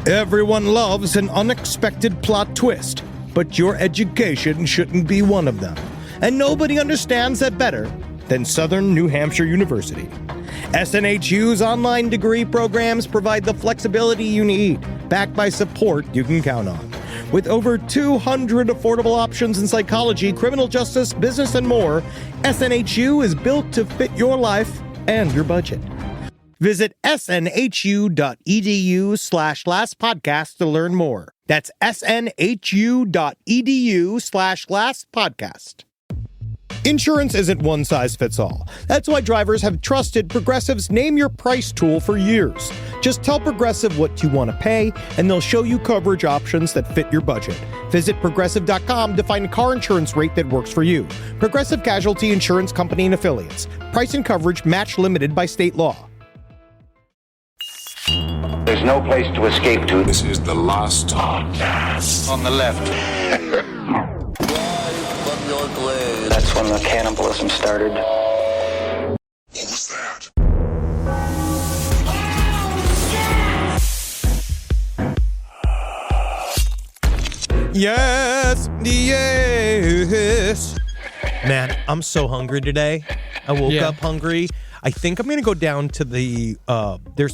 Everyone loves an unexpected plot twist, but your education shouldn't be one of them. And nobody understands that better than Southern New Hampshire University. SNHU's online degree programs provide the flexibility you need, backed by support you can count on. With over 200 affordable options in psychology, criminal justice, business, and more, SNHU is built to fit your life and your budget. Visit snhu.edu/lastpodcast to learn more. That's snhu.edu/lastpodcast. Insurance isn't one size fits all. That's why drivers have trusted Progressive's Name Your Price tool for years. Just tell Progressive what you want to pay, and they'll show you coverage options that fit your budget. Visit Progressive.com to find a car insurance rate that works for you. Progressive Casualty Insurance Company and Affiliates. Price and coverage match limited by state law. There's no place to escape to. This is the last podcast. On the left. That's when the cannibalism started. What was that? Yes, yes. Man, I'm so hungry today. I woke up hungry. I think I'm going to go down to the,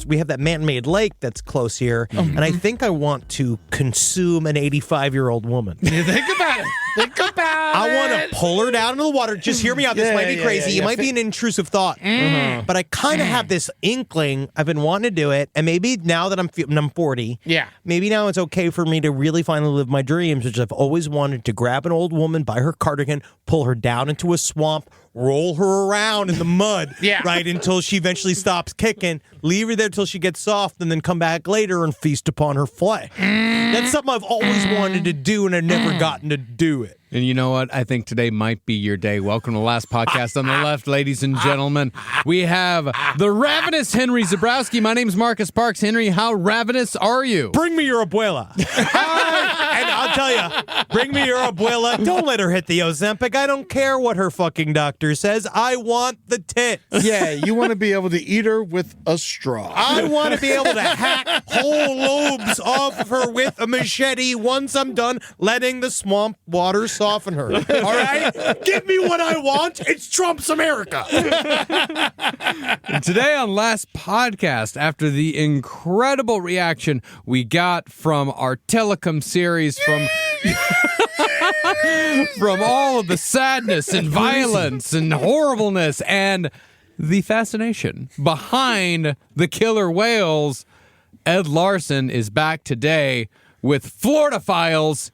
we have that man-made lake that's close here, and I think I want to consume an 85-year-old woman. You think about it. Think about it. I want to pull her down into the water. Just hear me out. This might be crazy. It might be an intrusive thought. But I kind of have this inkling. I've been wanting to do it, and maybe now that I'm 40, maybe now it's okay for me to really finally live my dreams, which I've always wanted to grab an old woman by her cardigan, pull her down into a swamp, roll her around in the mud, right, until she eventually stops kicking, leave her there till she gets soft, and then come back later and feast upon her flesh. That's something I've always wanted to do, and I've never gotten to do it. And you know what? I think today might be your day. Welcome to the last podcast on the left, ladies and gentlemen. We have the ravenous Henry Zabrowski. My name's Marcus Parks. Henry, how ravenous are you? Bring me your abuela. And I'll tell you, bring me your abuela. Don't let her hit the Ozempic. I don't care what her fucking doctor says. I want the tits. Yeah, you want to be able to eat her with a straw. I want to be able to hack whole lobes off of her with a machete once I'm done letting the swamp water soften her. All right? Give me what I want. It's Trump's America. And today on last podcast, after the incredible reaction we got from our telecom series from all of the sadness and violence and horribleness and the fascination behind the killer whales, Ed Larson is back today with Florida Files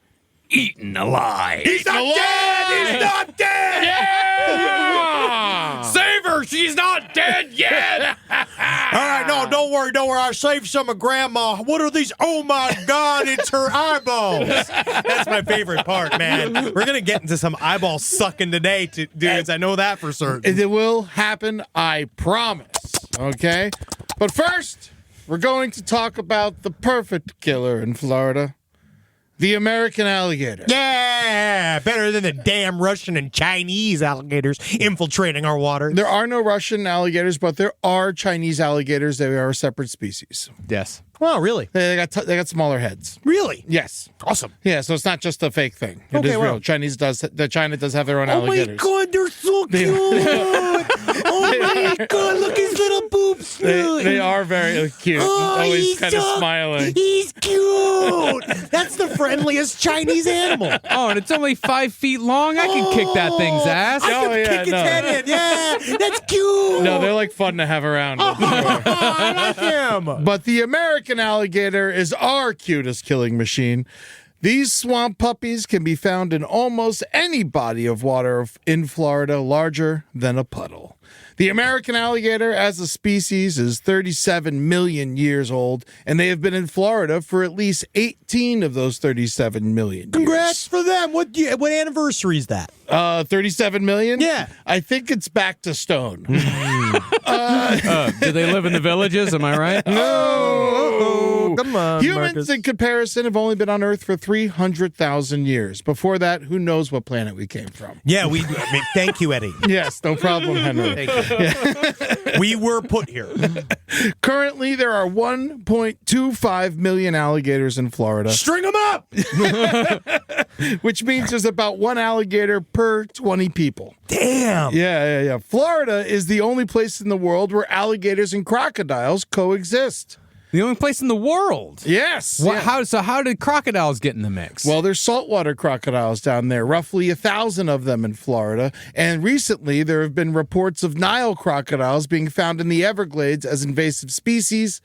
Eaten Alive. He's not dead! He's not dead! Yeah! Save her! She's not dead yet! All right, no, don't worry. I saved some of Grandma. What are these? Oh, my God, it's her eyeballs. That's my favorite part, man. We're going to get into some eyeball sucking today, dudes. I know that for certain. It will happen, I promise. Okay? But first, we're going to talk about the perfect killer in Florida. The American alligator. Yeah, better than the damn Russian and Chinese alligators infiltrating our water. There are no Russian alligators, but there are Chinese alligators. They are a separate species. Yes. Wow, really? They got smaller heads. Really? Yes. Awesome. Yeah, so it's not just a fake thing. It is real. wow. China does have their own alligators. Oh my God, they're so cute. Oh my God, look his little boobs. They are very cute. Always kind of smiling. He's cute. That's the friendliest Chinese animal. Oh, and it's only 5 feet long. I can kick that thing's ass. I can kick its head in. Yeah, that's cute. No, they're like fun to have around. I like him. But the American alligator is our cutest killing machine. These swamp puppies can be found in almost any body of water in Florida larger than a puddle. The American alligator as a species is 37 million years old, and they have been in Florida for at least 18 of those 37 million years. Congrats for them. What anniversary is that? 37 million? Yeah. I think it's back to stone. Do they live in the villages? Am I right? No. Come on, Humans, Marcus. in comparison, have only been on Earth for 300,000 years. Before that, who knows what planet we came from? Yeah, thank you, Eddie. Yes, no problem, Henry. Thank you. We were put here. Currently, there are 1.25 million alligators in Florida, String them up. which means there's about one alligator per 20 people. Damn. Yeah. Florida is the only place in the world where alligators and crocodiles coexist. The only place in the world. Yes. What, yeah. how did crocodiles get in the mix? Well, there's saltwater crocodiles down there, roughly 1,000 of them in Florida. And recently, there have been reports of Nile crocodiles being found in the Everglades as invasive species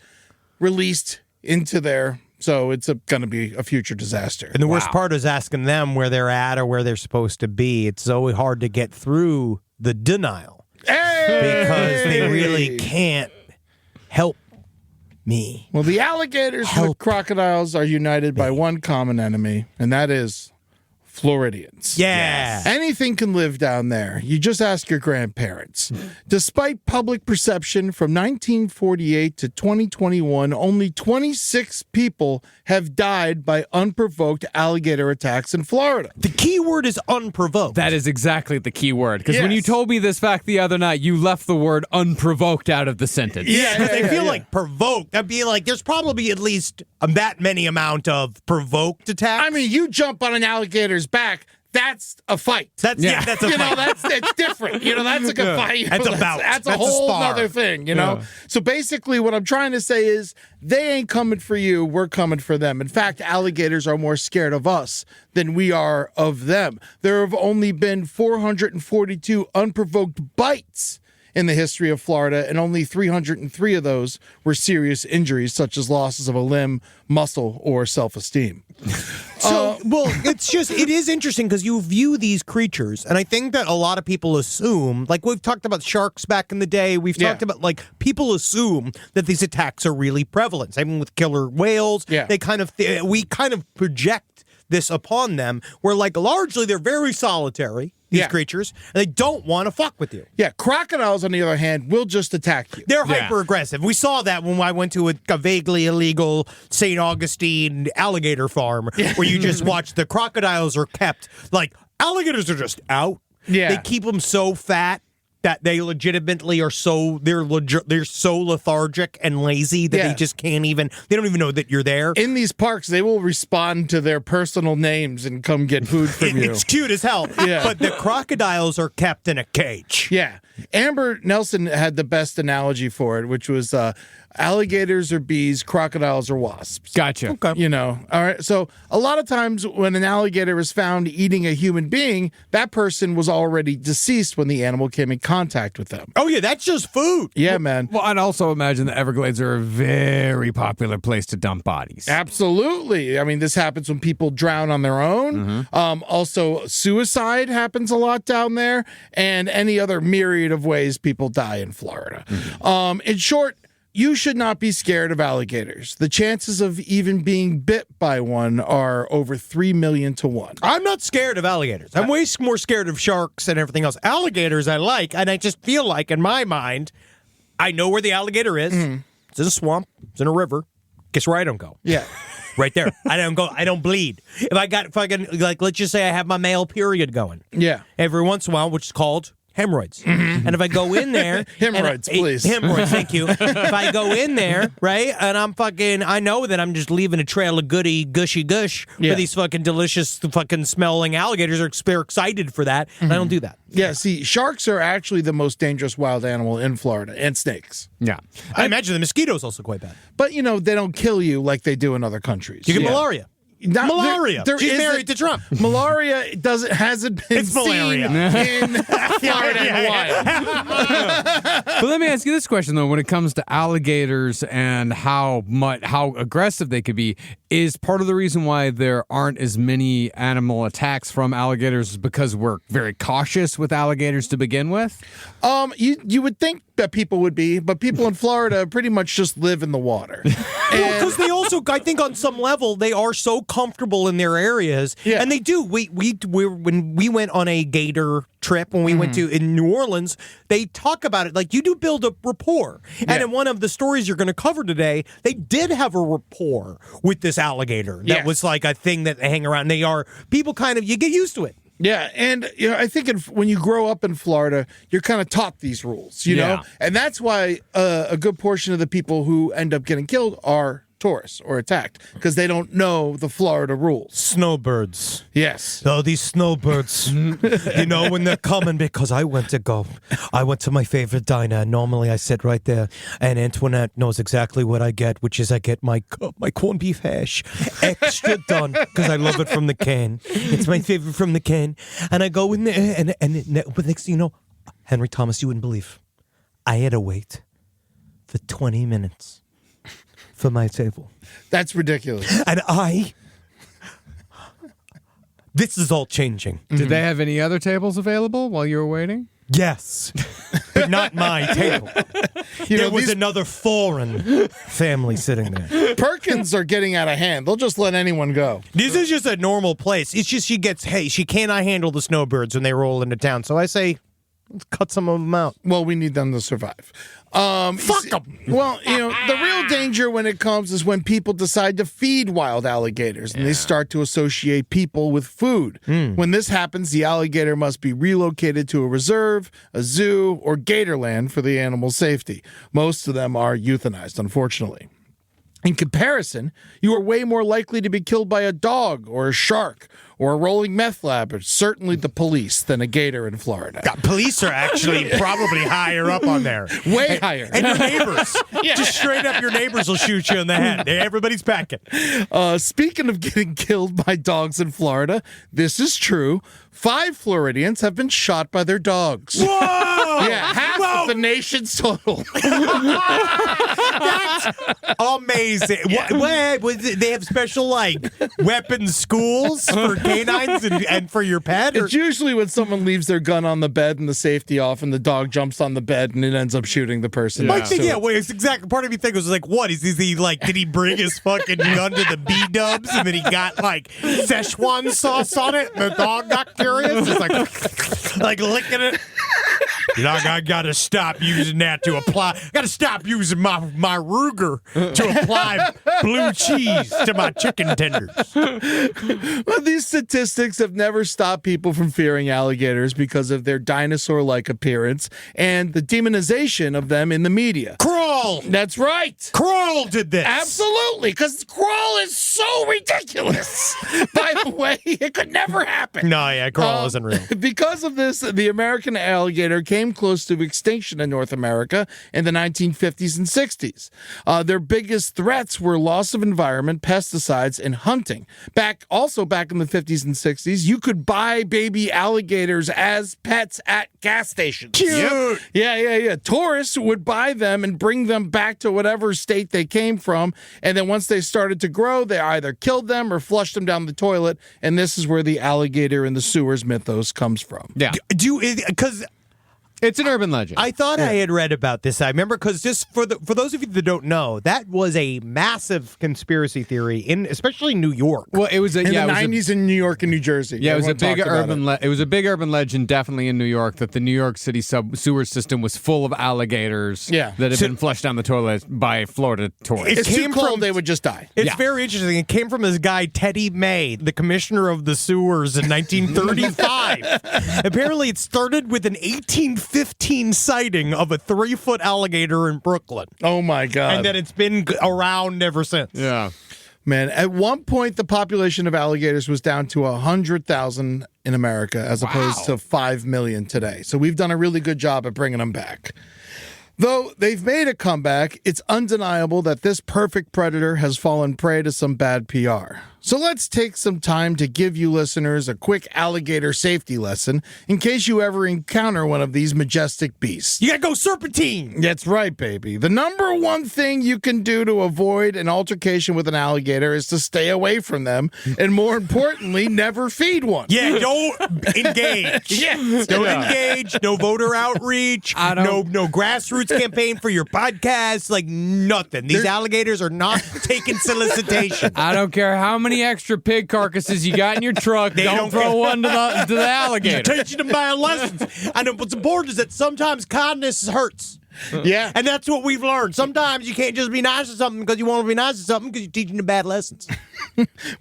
released into there. So it's going to be a future disaster. And the worst part is asking them where they're at or where they're supposed to be. It's so hard to get through the denial because they really can't help me. Well, the alligators and the crocodiles are united by one common enemy, and that is Floridians. Yeah. Anything can live down there. You just ask your grandparents. Despite public perception from 1948 to 2021, only 26 people have died by unprovoked alligator attacks in Florida. The key word is unprovoked. That is exactly the key word. Because when Yes. you told me this fact the other night, you left the word unprovoked out of the sentence. Yeah, they feel like provoked. That'd be like there's probably at least that many amount of provoked attacks. I mean, you jump on an alligator's back, that's a fight. that's Yeah. that's a You know, fight. that's different. You know, that's like a fight. That's a bout. That's a That's a whole spar. other thing, you know? So basically, what I'm trying to say is they ain't coming for you. We're coming for them. In fact, alligators are more scared of us than we are of them. There have only been 442 unprovoked bites in the history of Florida, and only 303 of those were serious injuries, such as losses of a limb, muscle, or self-esteem. So, it is interesting because you view these creatures, and I think that a lot of people assume, like we've talked about sharks back in the day, we've talked about, like, people assume that these attacks are really prevalent. Same with killer whales. Yeah. They we kind of project this upon them, where, like, largely they're very solitary, these creatures, and they don't want to fuck with you. Yeah, crocodiles, on the other hand, will just attack you. They're hyper aggressive. We saw that when I went to a vaguely illegal St. Augustine alligator farm where you just watch the crocodiles are kept, like, alligators are just out. Yeah. They keep them so fat that they legitimately are they're so lethargic and lazy that they just can't even, they don't even know that you're there. In these parks, they will respond to their personal names and come get food from you. It's cute as hell. Yeah. But the crocodiles are kept in a cage. Yeah. Amber Nelson had the best analogy for it, which was alligators are bees, crocodiles are wasps. Gotcha. Okay. You know, all right. So a lot of times when an alligator is found eating a human being, that person was already deceased when the animal came in contact with them. Oh, yeah, that's just food. Yeah, man. Well, I'd also imagine the Everglades are a very popular place to dump bodies. Absolutely. I mean, this happens when people drown on their own. Also, suicide happens a lot down there, and any other myriad of ways people die in Florida. In short, you should not be scared of alligators. The chances of even being bit by one are over 3 million to 1. I'm not scared of alligators. I'm way more scared of sharks and everything else. Alligators I like, and I just feel like, in my mind, I know where the alligator is. It's in a swamp. It's in a river. Guess where I don't go? Yeah. Right there. I don't go. I don't bleed. If I got fucking, like, let's just say I have my male period going. Yeah. Every once in a while, which is called hemorrhoids. And if I go in there... Hemorrhoids, please. Hemorrhoids, thank you. If I go in there, right, and I know that I'm just leaving a trail of goody, gushy gush for these fucking delicious fucking smelling alligators. They're excited for that, and I don't do that. Yeah, see, sharks are actually the most dangerous wild animal in Florida, and snakes. Yeah. I imagine the mosquito's also quite bad. But, you know, they don't kill you like they do in other countries. You get malaria. Malaria. She's married to Trump. Malaria hasn't been It's malaria. seen in Florida in a while. But let me ask you this question, though. When it comes to alligators and how aggressive they could be, is part of the reason why there aren't as many animal attacks from alligators is because we're very cautious with alligators to begin with? You would think that people would be, but people in Florida pretty much just live in the water. Because they also, I think, on some level, they are so comfortable in their areas, and they do. When we went on a gator trip when we went to in New Orleans, they talk about it like you do build a rapport. And in one of the stories you're going to cover today, they did have a rapport with this alligator. That was like a thing that they hang around. They are people kind of, you get used to it. Yeah, and I think when you grow up in Florida, you're kind of taught these rules, you know? And that's why a good portion of the people who end up getting killed are tourists or attacked because they don't know the Florida rules. Snowbirds. Yes. Oh, these snowbirds. You know, when they're coming, because I went to my favorite diner, and normally I sit right there, and Antoinette knows exactly what I get, which is I get my corned beef hash extra done because I love it from the can. It's my favorite from the can. And I go in there, but next thing you know, Henry Thomas, you wouldn't believe, I had to wait for 20 minutes. For my table. That's ridiculous. And this is all changing. Did they have any other tables available while you were waiting? Yes, but not my table. There was another foreign family sitting there. Perkins are getting out of hand. They'll just let anyone go. This is just a normal place. It's just she cannot handle the snowbirds when they roll into town. So I say, let's cut some of them out. Well, we need them to survive. Fuck them. Well, the real danger when it comes is when people decide to feed wild alligators and they start to associate people with food. When this happens, the alligator must be relocated to a reserve, a zoo, or gatorland for the animal's safety. Most of them are euthanized, unfortunately. In comparison, you are way more likely to be killed by a dog or a shark or a rolling meth lab, or certainly the police, than a gator in Florida. Police are actually probably higher up on there. Way higher. And your neighbors. Just straight up, your neighbors will shoot you in the head. Everybody's packing. Speaking of getting killed by dogs in Florida, this is true. 5 Floridians have been shot by their dogs. Whoa! Yeah, half of the nation's total. That's amazing. They have special, weapons schools for canines and for your pet? It's usually when someone leaves their gun on the bed and the safety off and the dog jumps on the bed and it ends up shooting the person. It's exactly. Part of me thinks was what? Is he did he bring his fucking gun to the B-dubs and then he got, Szechuan sauce on it and the dog got curious? It's licking it. I gotta stop using that to apply. Gotta stop using my Ruger to apply blue cheese to my chicken tenders. Well, these statistics have never stopped people from fearing alligators because of their dinosaur-like appearance and the demonization of them in the media. Crawl! That's right. Crawl did this. Absolutely, because Crawl is so ridiculous. By the way, it could never happen. No, yeah, Crawl isn't real. Because of this, the American alligator came close to extinction in North America in the 1950s and 60s. Their biggest threats were loss of environment, pesticides, and hunting. Back in the 50s and 60s, you could buy baby alligators as pets at gas stations. Cute! Yeah. Tourists would buy them and bring them back to whatever state they came from, and then once they started to grow, they either killed them or flushed them down the toilet, and this is where the alligator in the sewers mythos comes from. Yeah. Because it's an urban legend. I thought I had read about this. I remember because just for those of you that don't know, that was a massive conspiracy theory especially New York. Well, it was in the 90s in New York and New Jersey. Yeah, it was a big urban. It was a big urban legend, definitely in New York, that the New York City sewer system was full of alligators. That had been flushed down the toilet by Florida tourists. It's too cold; they would just die. It's very interesting. It came from this guy Teddy May, the commissioner of the sewers in 1935. Apparently, it started with an 1815 sighting of a 3-foot alligator in Brooklyn. Oh my God. And that it's been around ever since. Yeah. Man, at one point, the population of alligators was down to 100,000 in America as opposed to 5 million today. So we've done a really good job at bringing them back. Though they've made a comeback, it's undeniable that this perfect predator has fallen prey to some bad PR. So let's take some time to give you listeners a quick alligator safety lesson in case you ever encounter one of these majestic beasts. You gotta go serpentine! That's right, baby. The number one thing you can do to avoid an altercation with an alligator is to stay away from them, and more importantly, never feed one. Yeah, don't engage. Don't engage. No voter outreach. No grassroots campaign for your podcast. Nothing. These alligators are not taking solicitation. I don't care how many many extra pig carcasses you got in your truck. Don't throw one to the alligator. You're teaching them bad lessons. And what's important is that sometimes kindness hurts. Yeah. And that's what we've learned. Sometimes you can't just be nice to something because you want to be nice to something because you're teaching them bad lessons.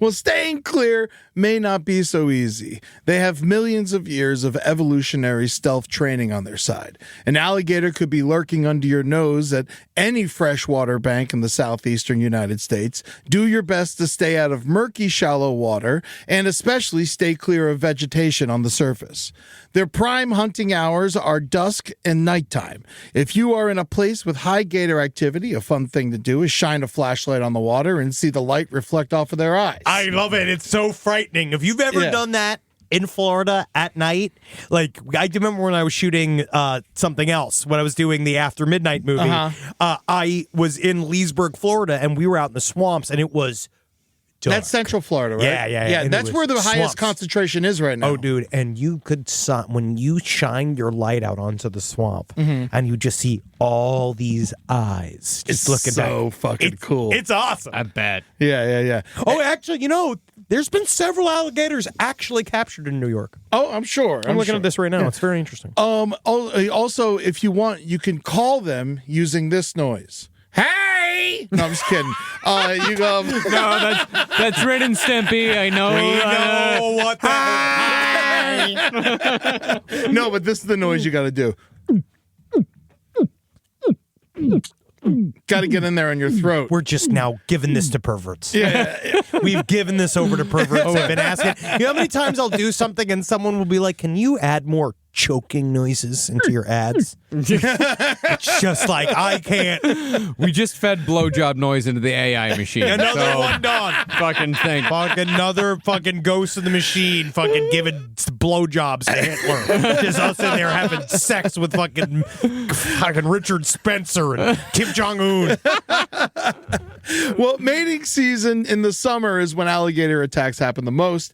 Well, staying clear may not be so easy. They have millions of years of evolutionary stealth training on their side. An alligator could be lurking under your nose at any freshwater bank in the southeastern United States. Do your best to stay out of murky, shallow water, and especially stay clear of vegetation on the surface. Their prime hunting hours are dusk and nighttime. If you are in a place with high gator activity, a fun thing to do is shine a flashlight on the water and see the light reflect off of their eyes. I love it. It's so frightening. If you've ever done that in Florida at night, like I remember when I was shooting something else, when I was doing the After Midnight movie, I was in Leesburg, Florida, and we were out in the swamps, and it was dark. That's Central Florida, right? Yeah. That's where the highest concentration is right now. Oh, dude, and you could when you shine your light out onto the swamp, and you just see all these eyes just looking so back. fucking cool. It's awesome. I bet. Yeah. Oh, actually, there's been several alligators actually captured in New York. Oh, I'm sure. I'm looking at this right now. It's very interesting. Also, if you want, you can call them using this noise. Hey! No, I'm just kidding. You go. No, that's Ren and Stimpy. I know. We know what the No, but this is the noise you got to do. Got to get in there in your throat. We're just now giving this to perverts. Yeah. We've given this over to perverts. I've been asking. You know how many times I'll do something and someone will be like, "Can you add more choking noises into your ads?" It's just like, I can't. We just fed blowjob noise into the AI machine. Another one done. Fucking thing. Fucking another fucking ghost in the machine fucking giving blowjobs to Hitler. Just us in there having sex with fucking Richard Spencer and Kim Jong-un. Well, mating season in the summer is when alligator attacks happen the most.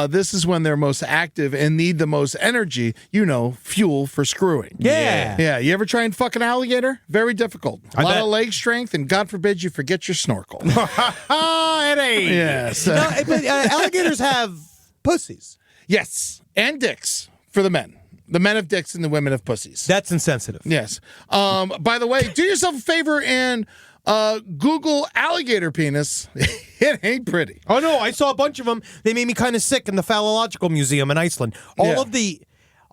This is when they're most active and need the most energy, fuel for screwing. Yeah. You ever try and fuck an alligator? Very difficult. A lot of leg strength, and God forbid you forget your snorkel. Eddie. Yes. But alligators have pussies. Yes. And dicks for the men. The men have dicks and the women have pussies. That's insensitive. Yes. By the way, do yourself a favor and Google alligator penis. It ain't pretty. Oh, no, I saw a bunch of them. They made me kind of sick in the Phallological Museum in Iceland.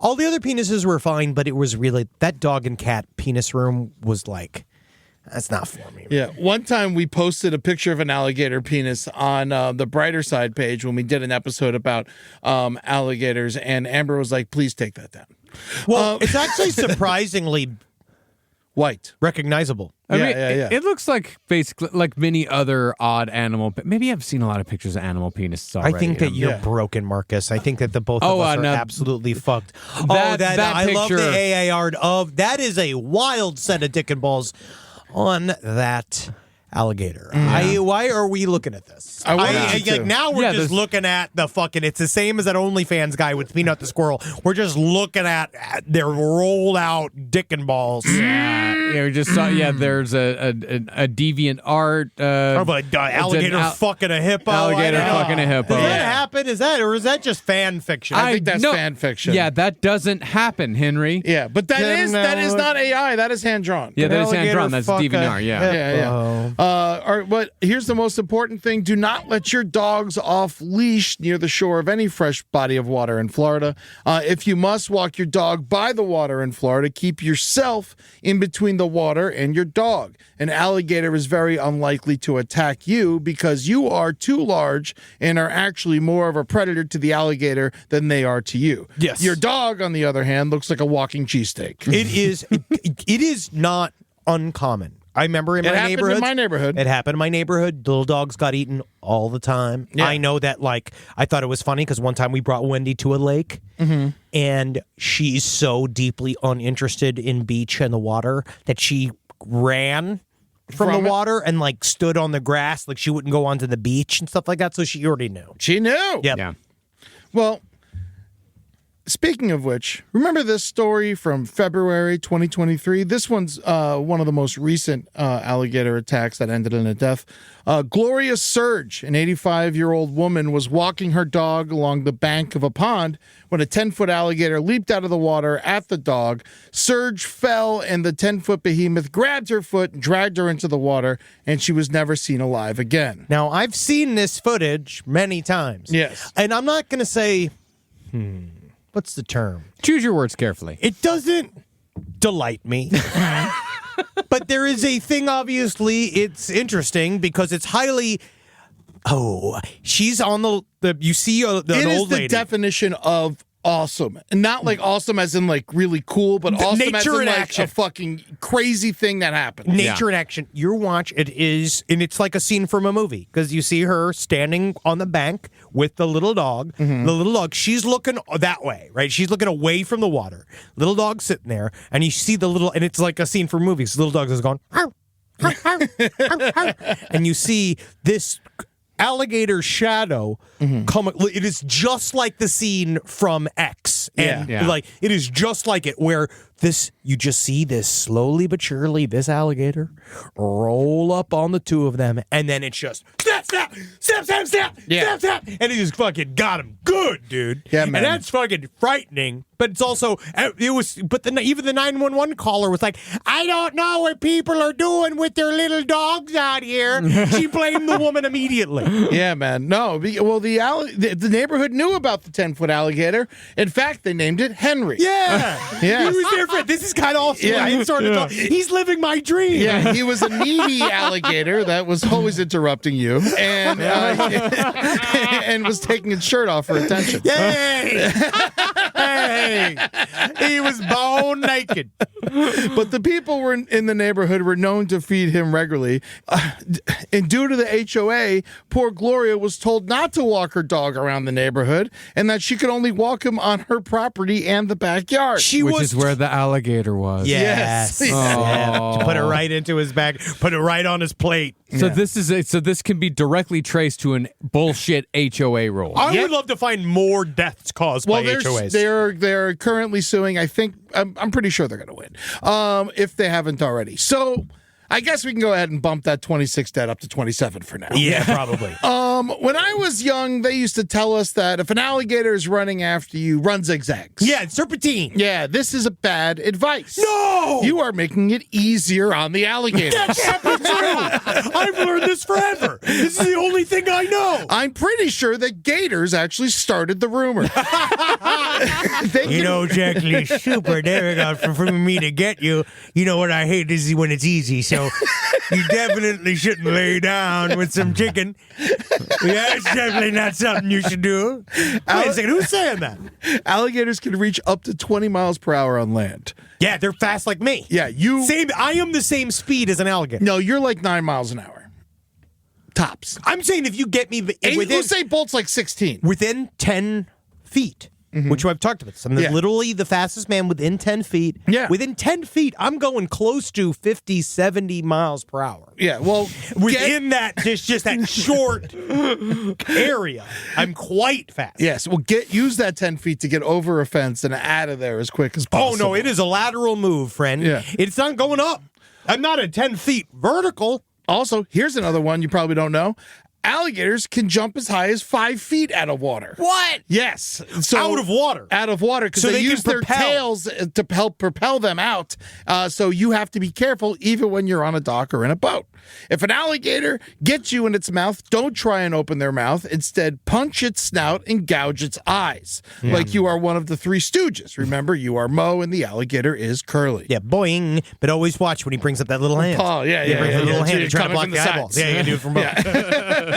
All the other penises were fine, but it was really, that dog and cat penis room was like, that's not for me. Yeah. One time we posted a picture of an alligator penis on the Brighter Side page when we did an episode about alligators, and Amber was like, please take that down. Well, it's actually surprisingly white. Recognizable. It looks like basically like many other odd animal. But maybe I've seen a lot of pictures of animal penises already. I think that you're broken, Marcus. I think that the both of us are absolutely fucked. That I love picture. the AAR of that is a wild set of dick and balls on that alligator. Why are we looking at this? Now we're just looking at the fucking. It's the same as that OnlyFans guy with Peanut the Squirrel. We're just looking at their rolled out dick and balls. Yeah, we just saw. Yeah, there's a deviant art of an alligator fucking a hippo. Alligator fucking a hippo. Does that happen? Is that just fan fiction? I think that's fan fiction. Yeah, that doesn't happen, Henry. Yeah, but that is not AI. That is hand drawn. Yeah, that is hand drawn. That's DeviantArt. Yeah. But here's the most important thing: do not let your dogs off leash near the shore of any fresh body of water in Florida. If you must walk your dog by the water in Florida, keep yourself in between the water and your dog. An alligator is very unlikely to attack you because you are too large and are actually more of a predator to the alligator than they are to you. Yes. Your dog, on the other hand, looks like a walking cheesesteak. It is not uncommon. I remember in my neighborhood. It happened in my neighborhood. Little dogs got eaten all the time. Yeah. I know that, I thought it was funny because one time we brought Wendy to a lake, and she's so deeply uninterested in beach and the water that she ran from the water and, stood on the grass. She wouldn't go onto the beach and stuff like that, so she already knew. She knew. Yep. Yeah. Well, Speaking of which, remember this story from February 2023? This one's one of the most recent alligator attacks that ended in a death. Gloria Surge, an 85-year-old woman, was walking her dog along the bank of a pond when a 10-foot alligator leaped out of the water at the dog. Surge fell, and the 10-foot behemoth grabbed her foot and dragged her into the water, and she was never seen alive again. Now, I've seen this footage many times. Yes. And I'm not going to say, what's the term? Choose your words carefully. It doesn't delight me. But there is a thing, obviously, it's interesting because it's highly... Oh, she's on the you see an old lady. It is the definition of awesome. And not like awesome as in like really cool, but awesome as in like action. a fucking crazy thing that happened. Nature in action. Your watch, it is, and it's like a scene from a movie because you see her standing on the bank with the little dog. Mm-hmm. The little dog, she's looking that way, right? She's looking away from the water. Little dog sitting there, and you see the little, and it's like a scene from movies. Little dog is going, "Arr, arr, arr, arr, arr," and you see this alligator shadow come. It is just like the scene from X, and like it is just like it, where this you just see this slowly but surely this alligator roll up on the two of them, and then it's just snap, snap, snap, snap, snap, snap, snap, and it just fucking got him good, dude. Yeah, man. And that's fucking frightening. But it's also even the 911 caller was like, I don't know what people are doing with their little dogs out here. She blamed the woman immediately. Yeah, man. No, well, the neighborhood knew about the 10-foot alligator. In fact, they named it Henry. Yeah. Yeah. He was there for this is kind of awesome. Yeah. He's living my dream. Yeah, he was a needy alligator that was always interrupting you and and was taking his shirt off for attention. Yay! Hey! He was bone naked. But the people were in the neighborhood were known to feed him regularly. And due to the HOA, poor Gloria was told not to walk her dog around the neighborhood and that she could only walk him on her property and the backyard. Which is where the alligator was. Yes. Yeah. Put it right into his bag. Put it right on his plate. So this can be directly traced to an bullshit HOA rule. I would love to find more deaths caused by HOAs. They're currently suing. I think I'm pretty sure they're going to win, if they haven't already. So I guess we can go ahead and bump that 26 dead up to 27 for now. Yeah, probably. When I was young, they used to tell us that if an alligator is running after you, run zigzags. Yeah, serpentine. Yeah, this is a bad advice. No! You are making it easier on the alligator. That can't be true. I've learned this forever. This is the only thing I know. I'm pretty sure that gators actually started the rumor. Jackie, super difficult for me to get you. You know what I hate is when it's easy, so you definitely shouldn't lay down with some chicken. Yeah, it's definitely not something you should do. Wait a second, who's saying that? Alligators can reach up to 20 miles per hour on land. Yeah, they're fast like me. Yeah, I am the same speed as an alligator. No, you're like 9 miles an hour. Tops. I'm saying if you get me Usain Bolt's like 16. Within 10 feet. Which I've talked about this. I'm literally the fastest man within 10 feet. Yeah. Within 10 feet, I'm going close to 50, 70 miles per hour. Yeah, well, within that, just that short area, I'm quite fast. Yes, well, use that 10 feet to get over a fence and out of there as quick as possible. Oh, no, it is a lateral move, friend. Yeah. It's not going up. I'm not at 10 feet vertical. Also, here's another one you probably don't know. Alligators can jump as high as 5 feet out of water. What? Yes. So out of water? Out of water, because they use their tails to help propel them out. So you have to be careful even when you're on a dock or in a boat. If an alligator gets you in its mouth, don't try and open their mouth. Instead, punch its snout and gouge its eyes. Like you are one of the Three Stooges. Remember, you are Moe and the alligator is Curly. Yeah, boing. But always watch when he brings up that little hand. Oh, yeah. He brings up the little hand So and trying to block the eyeballs. Yeah, you can do it from both.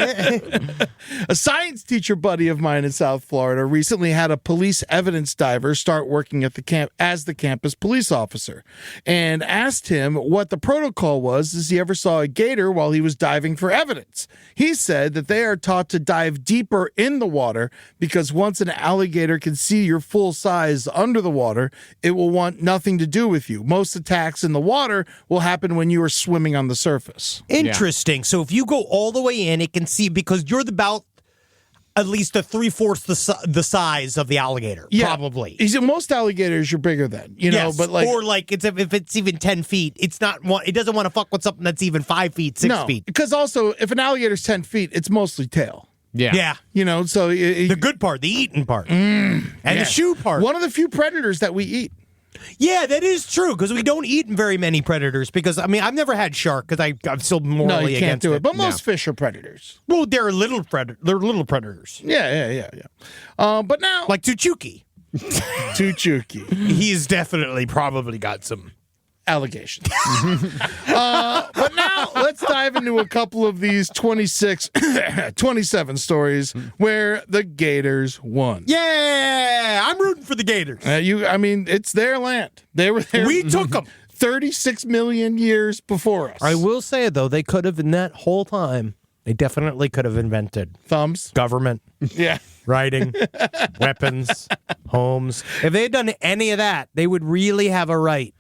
A science teacher buddy of mine in South Florida recently had a police evidence diver start working at the camp as the campus police officer, and asked him what the protocol was as he ever saw a gator while he was diving for evidence. He said that they are taught to dive deeper in the water because once an alligator can see your full size under the water, it will want nothing to do with you. Most attacks in the water will happen when you are swimming on the surface. Interesting. So if you go all the way in, it can see because you're about at least a 3/4 the size of the alligator, probably. Most alligators you're bigger than, you know, but like, or like if it's even 10 feet, it doesn't want to fuck with something that's even 5 feet, 6 feet. Because also if an alligator's 10 feet, it's mostly tail. Yeah. You know, so the good part, the eating part, and the shoe part. One of the few predators that we eat. Yeah, that is true, because we don't eat very many predators, because, I mean, I've never had shark, because I'm still morally you can't against do it. it. But most fish are predators. Well, they're little predators. Yeah. But now... Like Tuchuki. Tuchuki. He's definitely probably got some... allegations. But now let's dive into a couple of these 27 stories where the Gators won. Yeah, I'm rooting for the Gators. It's their land. They were there. We took them 36 million years before us. I will say, though, they could have, in that whole time, they definitely could have invented thumbs, government, writing, weapons, homes. If they had done any of that, they would really have a right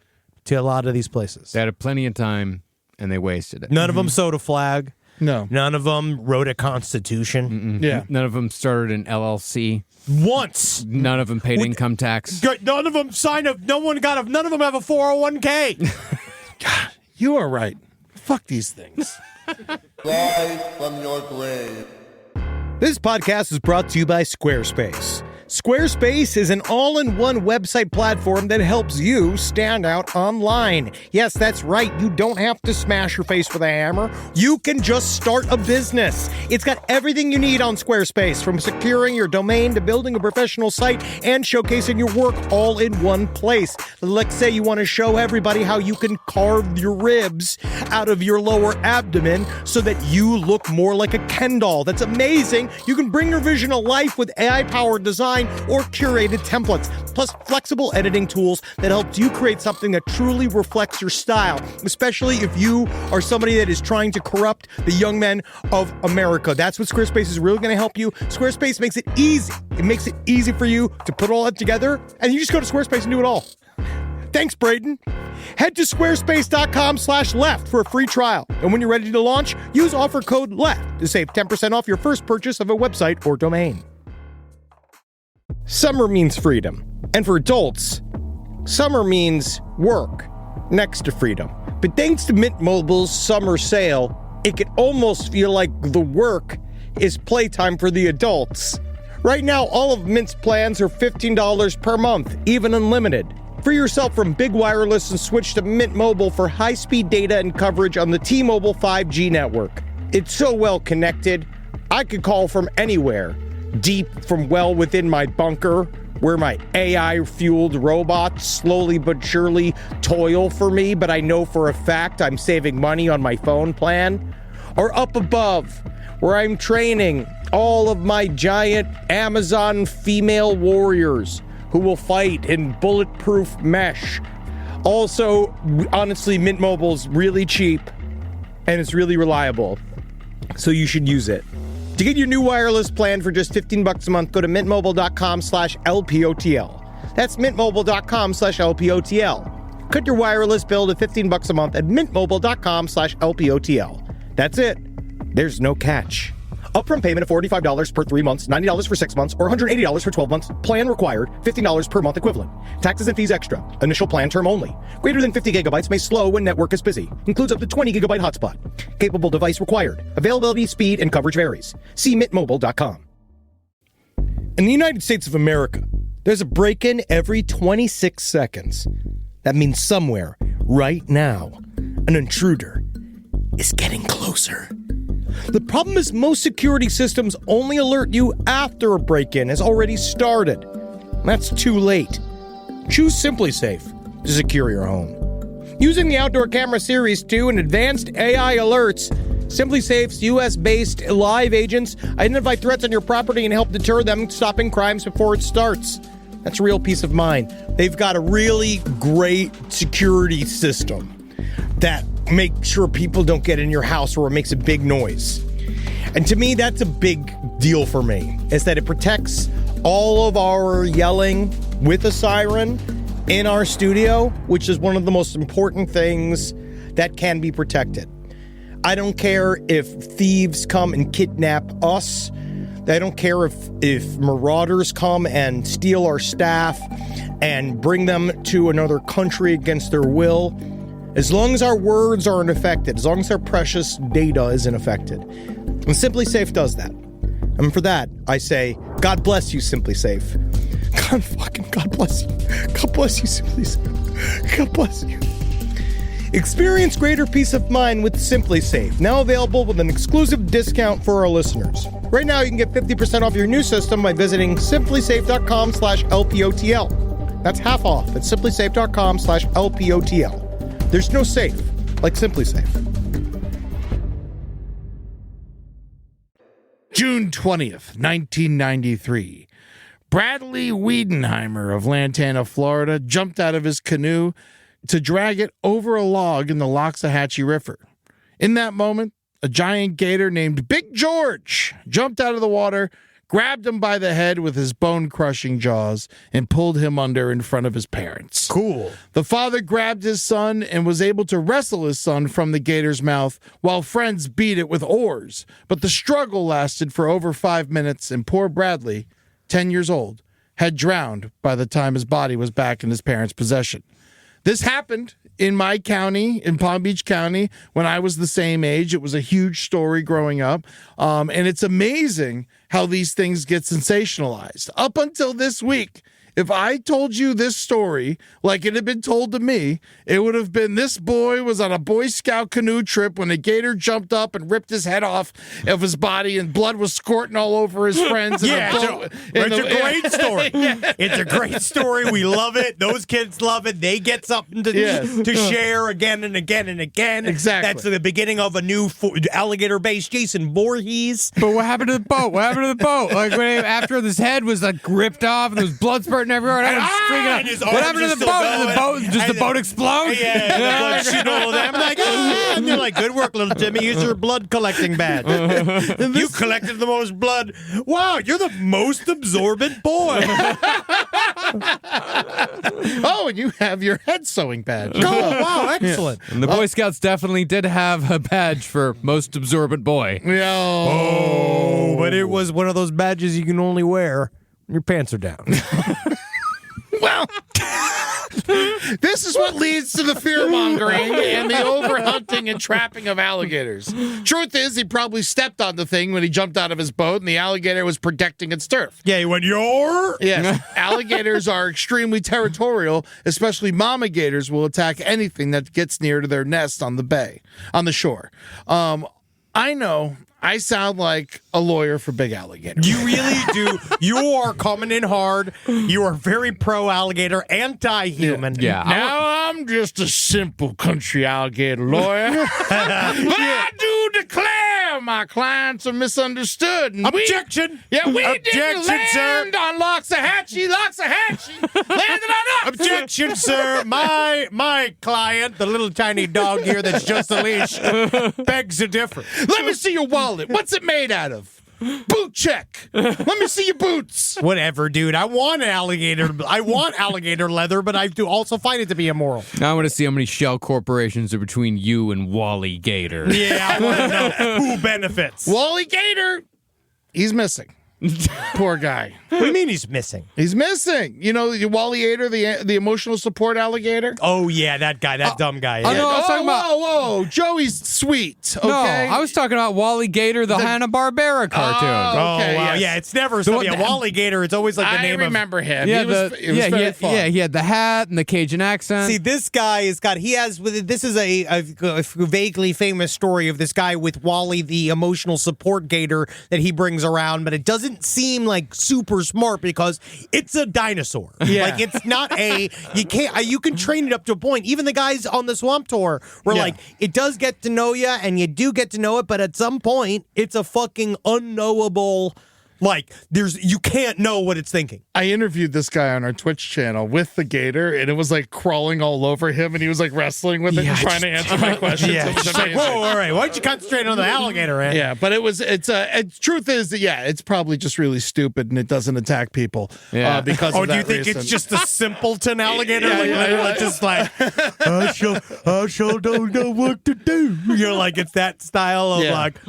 to a lot of these places. They had plenty of time, and they wasted it. None of them sewed a flag. No. None of them wrote a constitution. Yeah. None of them started an LLC. Once. None of them paid income tax. None of them signed up. None of them have a 401k. God, you are right. Fuck these things. Rise from your grave. This podcast is brought to you by Squarespace. Squarespace is an all-in-one website platform that helps you stand out online. Yes, that's right. You don't have to smash your face with a hammer. You can just start a business. It's got everything you need on Squarespace, from securing your domain to building a professional site and showcasing your work all in one place. Let's say you want to show everybody how you can carve your ribs out of your lower abdomen so that you look more like a Ken doll. That's amazing. You can bring your vision to life with AI-powered design or curated templates, plus flexible editing tools that helps you create something that truly reflects your style, especially if you are somebody that is trying to corrupt the young men of America. That's what Squarespace is really going to help you. Squarespace makes it easy. It makes it easy for you to put all that together, and you just go to Squarespace and do it all. Thanks, Braden. Head to squarespace.com/left for a free trial. And when you're ready to launch, use offer code LEFT to save 10% off your first purchase of a website or domain. Summer means freedom. And for adults, summer means work next to freedom. But thanks to Mint Mobile's summer sale, it can almost feel like the work is playtime for the adults. Right now, all of Mint's plans are $15 per month, even unlimited. Free yourself from Big Wireless and switch to Mint Mobile for high-speed data and coverage on the T-Mobile 5G network. It's so well connected, I could call from anywhere. Deep from well within my bunker, where my AI-fueled robots slowly but surely toil for me, but I know for a fact I'm saving money on my phone plan. Or up above, where I'm training all of my giant Amazon female warriors who will fight in bulletproof mesh. Also, honestly, Mint Mobile's really cheap and it's really reliable, so you should use it. To get your new wireless plan for just $15 a month, go to mintmobile.com/LPOTL. That's mintmobile.com/LPOTL. Cut your wireless bill to $15 a month at mintmobile.com/LPOTL. That's it. There's no catch. Upfront payment of $45 per 3 months, $90 for 6 months, or $180 for 12 months. Plan required, $15 per month equivalent. Taxes and fees extra. Initial plan term only. Greater than 50 gigabytes may slow when network is busy. Includes up to 20 gigabyte hotspot. Capable device required. Availability, speed, and coverage varies. See mintmobile.com. In the United States of America, there's a break-in every 26 seconds. That means somewhere, right now, an intruder is getting closer. The problem is most security systems only alert you after a break-in has already started. That's too late. Choose SimpliSafe to secure your home. Using the Outdoor Camera Series 2 and advanced AI alerts, SimpliSafe's US-based live agents identify threats on your property and help deter them, stopping crimes before it starts. That's real peace of mind. They've got a really great security system that makes sure people don't get in your house or it makes a big noise. And to me, that's a big deal for me, is that it protects all of our yelling with a siren in our studio, which is one of the most important things that can be protected. I don't care if thieves come and kidnap us. They don't care if marauders come and steal our staff and bring them to another country against their will. As long as our words aren't affected, as long as our precious data isn't affected. And Simply Safe does that. And for that, I say, God bless you, Simply Safe. God bless you. God bless you, Simply Safe. God bless you. Experience greater peace of mind with Simply Safe, now available with an exclusive discount for our listeners. Right now, you can get 50% off your new system by visiting simplysafe.com/LPOTL. That's half off at simplysafe.com/LPOTL. There's no safe like Simply Safe. June 20th, 1993. Bradley Wiedenheimer of Lantana, Florida, jumped out of his canoe to drag it over a log in the Loxahatchee River. In that moment, a giant gator named Big George jumped out of the water, grabbed him by the head with his bone-crushing jaws, and pulled him under in front of his parents. Cool. The father grabbed his son and was able to wrestle his son from the gator's mouth while friends beat it with oars. But the struggle lasted for over 5 minutes, and poor Bradley, 10 years old, had drowned by the time his body was back in his parents' possession. This happened in my county, in Palm Beach County, when I was the same age. It was a huge story growing up. And it's amazing how these things get sensationalized. Up until this week, if I told you this story like it had been told to me, it would have been this boy was on a Boy Scout canoe trip when a gator jumped up and ripped his head off of his body and blood was squirting all over his friends. It's a great story. Yeah. It's a great story. We love it. Those kids love it. They get something to share again and again and again. Exactly. That's the beginning of a new alligator-based Jason Voorhees. But what happened to the boat? Like after his head was like ripped off and there was blood spurting everywhere. And I was freaking out. What happened to the boat? Does the boat explode? Yeah, the blood shooting all of them. Like, and they're like, good work, little Jimmy. Use your blood collecting badge. You collected the most blood. Wow, you're the most absorbent boy. Oh, and you have your head sewing badge. Oh, wow, excellent. Yeah. And the Boy Scouts definitely did have a badge for most absorbent boy. Oh, but it was one of those badges you can only wear when your pants are down. Well, this is what leads to the fear-mongering and the overhunting and trapping of alligators. Truth is, he probably stepped on the thing when he jumped out of his boat, and the alligator was protecting its turf. Yeah, he went, "Your." Yes, alligators are extremely territorial, especially mama gators will attack anything that gets near to their nest on the shore. I know I sound like a lawyer for big alligator. You really do. You are coming in hard. You are very pro-alligator, anti-human. Yeah. Now I'm just a simple country alligator lawyer. But I do declare my clients are misunderstood. And Objection. we didn't Objection, land sir. on Loxahatchee. Landed on us. Objection, sir. My client, the little tiny dog here that's just a leash, begs to differ. Let me see your wallet. What's it made out of? Boot check. Let me see your boots. Whatever, dude. I want alligator leather, but I do also find it to be immoral. Now I want to see how many shell corporations are between you and Wally Gator. Yeah, I want to know who benefits. Wally Gator, he's missing. Poor guy. What do you mean he's missing? He's missing. You know, Wally Gator, the emotional support alligator? Oh, yeah, that guy, that dumb guy. Oh, no, I was talking about... Whoa, Joey's sweet, okay? No, I was talking about Wally Gator, the Hanna-Barbera cartoon. Oh, okay, wow. yes. Yeah, it's never something. Yeah, Wally Gator, it's always like the name I remember him. Yeah, It was very fun. he had the hat and the Cajun accent. See, this guy this is a vaguely famous story of this guy with Wally, the emotional support gator that he brings around, but it doesn't seem like super smart because it's a dinosaur. Yeah. Like, it's not you can train it up to a point. Even the guys on the swamp tour were like, it does get to know you and you do get to know it, but at some point it's a fucking unknowable. Like, you can't know what it's thinking. I interviewed this guy on our Twitch channel with the gator, and it was like crawling all over him, and he was like wrestling with it and trying to answer my questions. Yeah, It was just like, amazing. whoa, all right, why don't you concentrate on the alligator, man? Yeah, but truth is that, it's probably just really stupid, and it doesn't attack people because of that do you think reason. it's just a simpleton alligator? Just like, I shall don't know what to do. You're like, it's that style of like,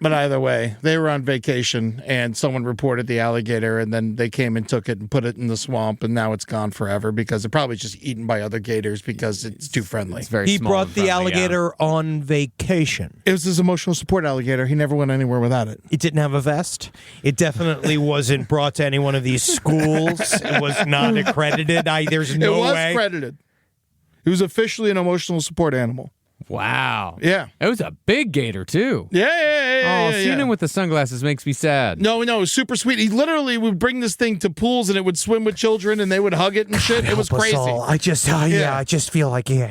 But either way, they were on vacation, and someone reported the alligator, and then they came and took it and put it in the swamp, and now it's gone forever because it probably just eaten by other gators because it's too friendly. It's very He small brought and the friendly, alligator on vacation. It was his emotional support alligator. He never went anywhere without it. It didn't have a vest. It definitely wasn't brought to any one of these schools. It was not accredited. There's no way. It was credited. It was officially an emotional support animal. Wow. Yeah. It was a big gator, too. Yeah. Seeing him with the sunglasses makes me sad. No, it was super sweet. He literally would bring this thing to pools, and it would swim with children, and they would hug it and shit. It was crazy. I just feel like, you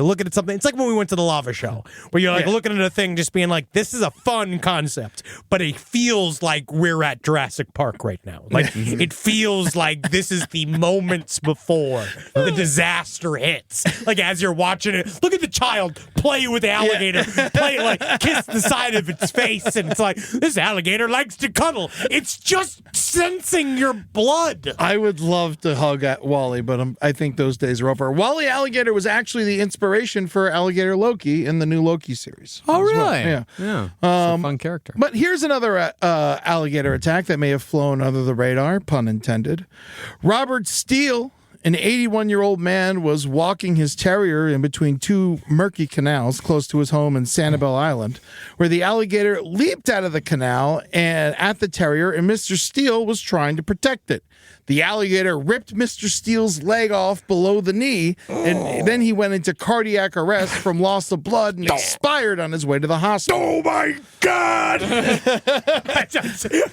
look at something. It's like when we went to the lava show, where you're like looking at a thing, just being like, this is a fun concept, but it feels like we're at Jurassic Park right now. Like, it feels like this is the moments before the disaster hits. Like, as you're watching it, look at the child play with the alligator, play like kiss the side of its face, and it's like, this alligator likes to cuddle. It's just sensing your blood. I would love to hug at Wally, but I think those days are over. Wally Alligator was actually the inspiration for Alligator Loki in the new Loki series. Oh, really? Well. Yeah. It's a fun character. But here's another alligator attack that may have flown under the radar, pun intended. Robert Steele, an 81-year-old man, was walking his terrier in between two murky canals close to his home in Sanibel Island, where the alligator leaped out of the canal and at the terrier, and Mr. Steele was trying to protect it. The alligator ripped Mr. Steele's leg off below the knee, and then he went into cardiac arrest from loss of blood and expired on his way to the hospital. Oh my God!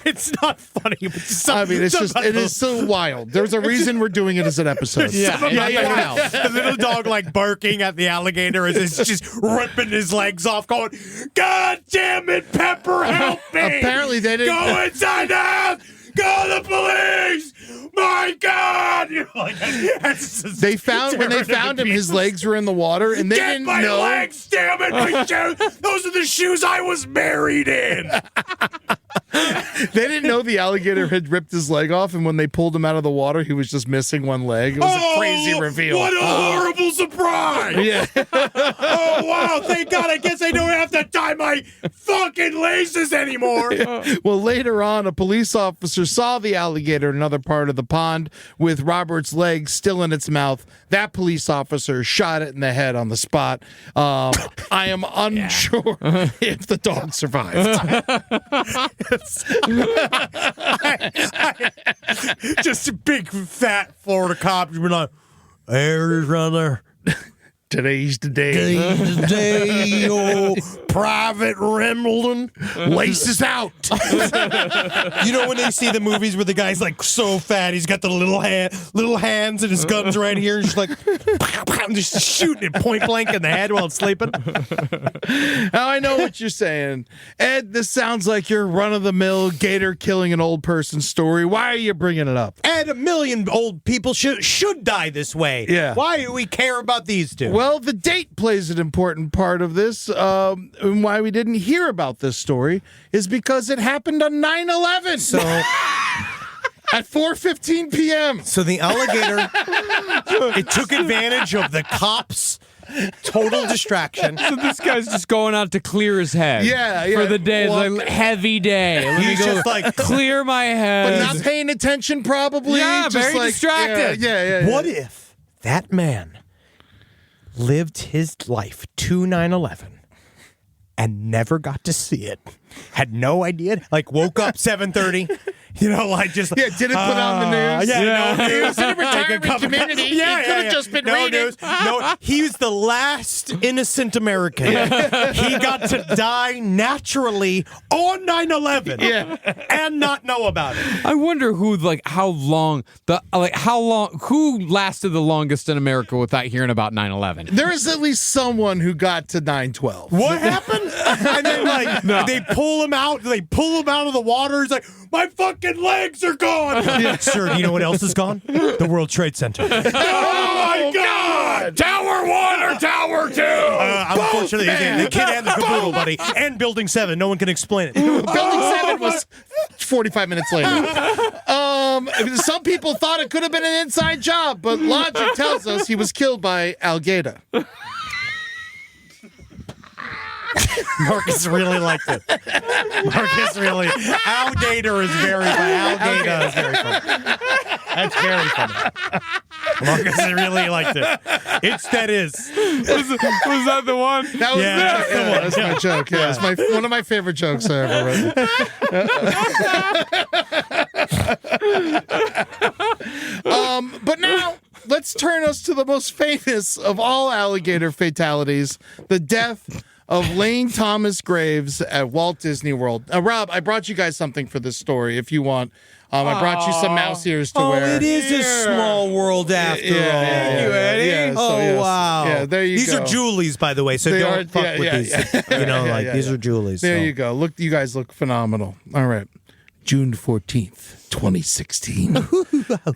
It's not funny. But It is so wild. There's a reason we're doing it as an episode. The little dog like barking at the alligator as it's just ripping his legs off, going, "God damn it, Pepper, help me!" Apparently they didn't go inside the house. Call the police! My God! They found him, his legs were in the water, and they didn't my know. Legs, damn it! My shoes! Those are the shoes I was married in. They didn't know the alligator had ripped his leg off, and when they pulled him out of the water, he was just missing one leg. It was a crazy reveal. What a horrible surprise! Yeah. Oh wow! Thank God! I guess I don't have to tie my fucking laces anymore. Well, later on, a police officer saw the alligator in another part of the pond with Robert's leg still in its mouth. That police officer shot it in the head on the spot. I am unsure if the dog survived. Just a big fat Florida cop. You've been like, there's right there. Today's the day. Today's the day, oh, Private Remington. Laces out. You know when they see the movies where the guy's like so fat, he's got the little hands and his gun's right here, and just like pow, pow, just shooting it point blank in the head while it's sleeping. Now I know what you're saying, Ed. This sounds like your run-of-the-mill gator killing an old person story. Why are you bringing it up? Ed, 1 million old people should die this way. Yeah. Why do we care about these two? Well, the date plays an important part of this. And why we didn't hear about this story is because it happened on 9/11. So at 4:15 p.m. So the alligator, it took advantage of the cops' total distraction. So this guy's just going out to clear his head. Yeah. For the day, like heavy day. Let me He's go just like clear my head. But not paying attention, probably. Yeah, just very like, distracted. Yeah. What if that man lived his life to 9/11 and never got to see it? Had no idea. Like woke up 7:30. Like just didn't put on the news. No news. In a retirement community. He could have just been reading. News. No, he was the last innocent American. He got to die naturally on 9/11. And not know about it. I wonder who lasted the longest in America without hearing about 9/11. There is at least someone who got to 9/12. What happened? And then they pull him out. They pull him out of the water. He's like, my fucking legs are gone. Sir, do you know what else is gone? The World Trade Center. Oh my God! Tower 1 or Tower 2? Unfortunately, the kid and the caboodle, buddy. And Building 7. No one can explain it. Building 7 was 45 minutes later. Some people thought it could have been an inside job, but logic tells us he was killed by alligator. Marcus really liked it. Marcus really. Alligator is very funny. Alligator is very funny. That's very funny. Marcus really liked it. It's that is. Was that the one? That was that's my joke. Yeah, it's one of my favorite jokes I ever wrote. But now let's turn us to the most famous of all alligator fatalities: the death of Lane Thomas Graves at Walt Disney World. Rob, I brought you guys something for this story. If you want, I brought you some mouse ears to wear. Oh, it is a small world after all. Thank you, Eddie. Yeah, Oh, wow. Yeah, there you these go. are Julie's, by the way, so don't fuck with these. These are Julie's. There you go. Look, you guys look phenomenal. All right. June 14th, 2016.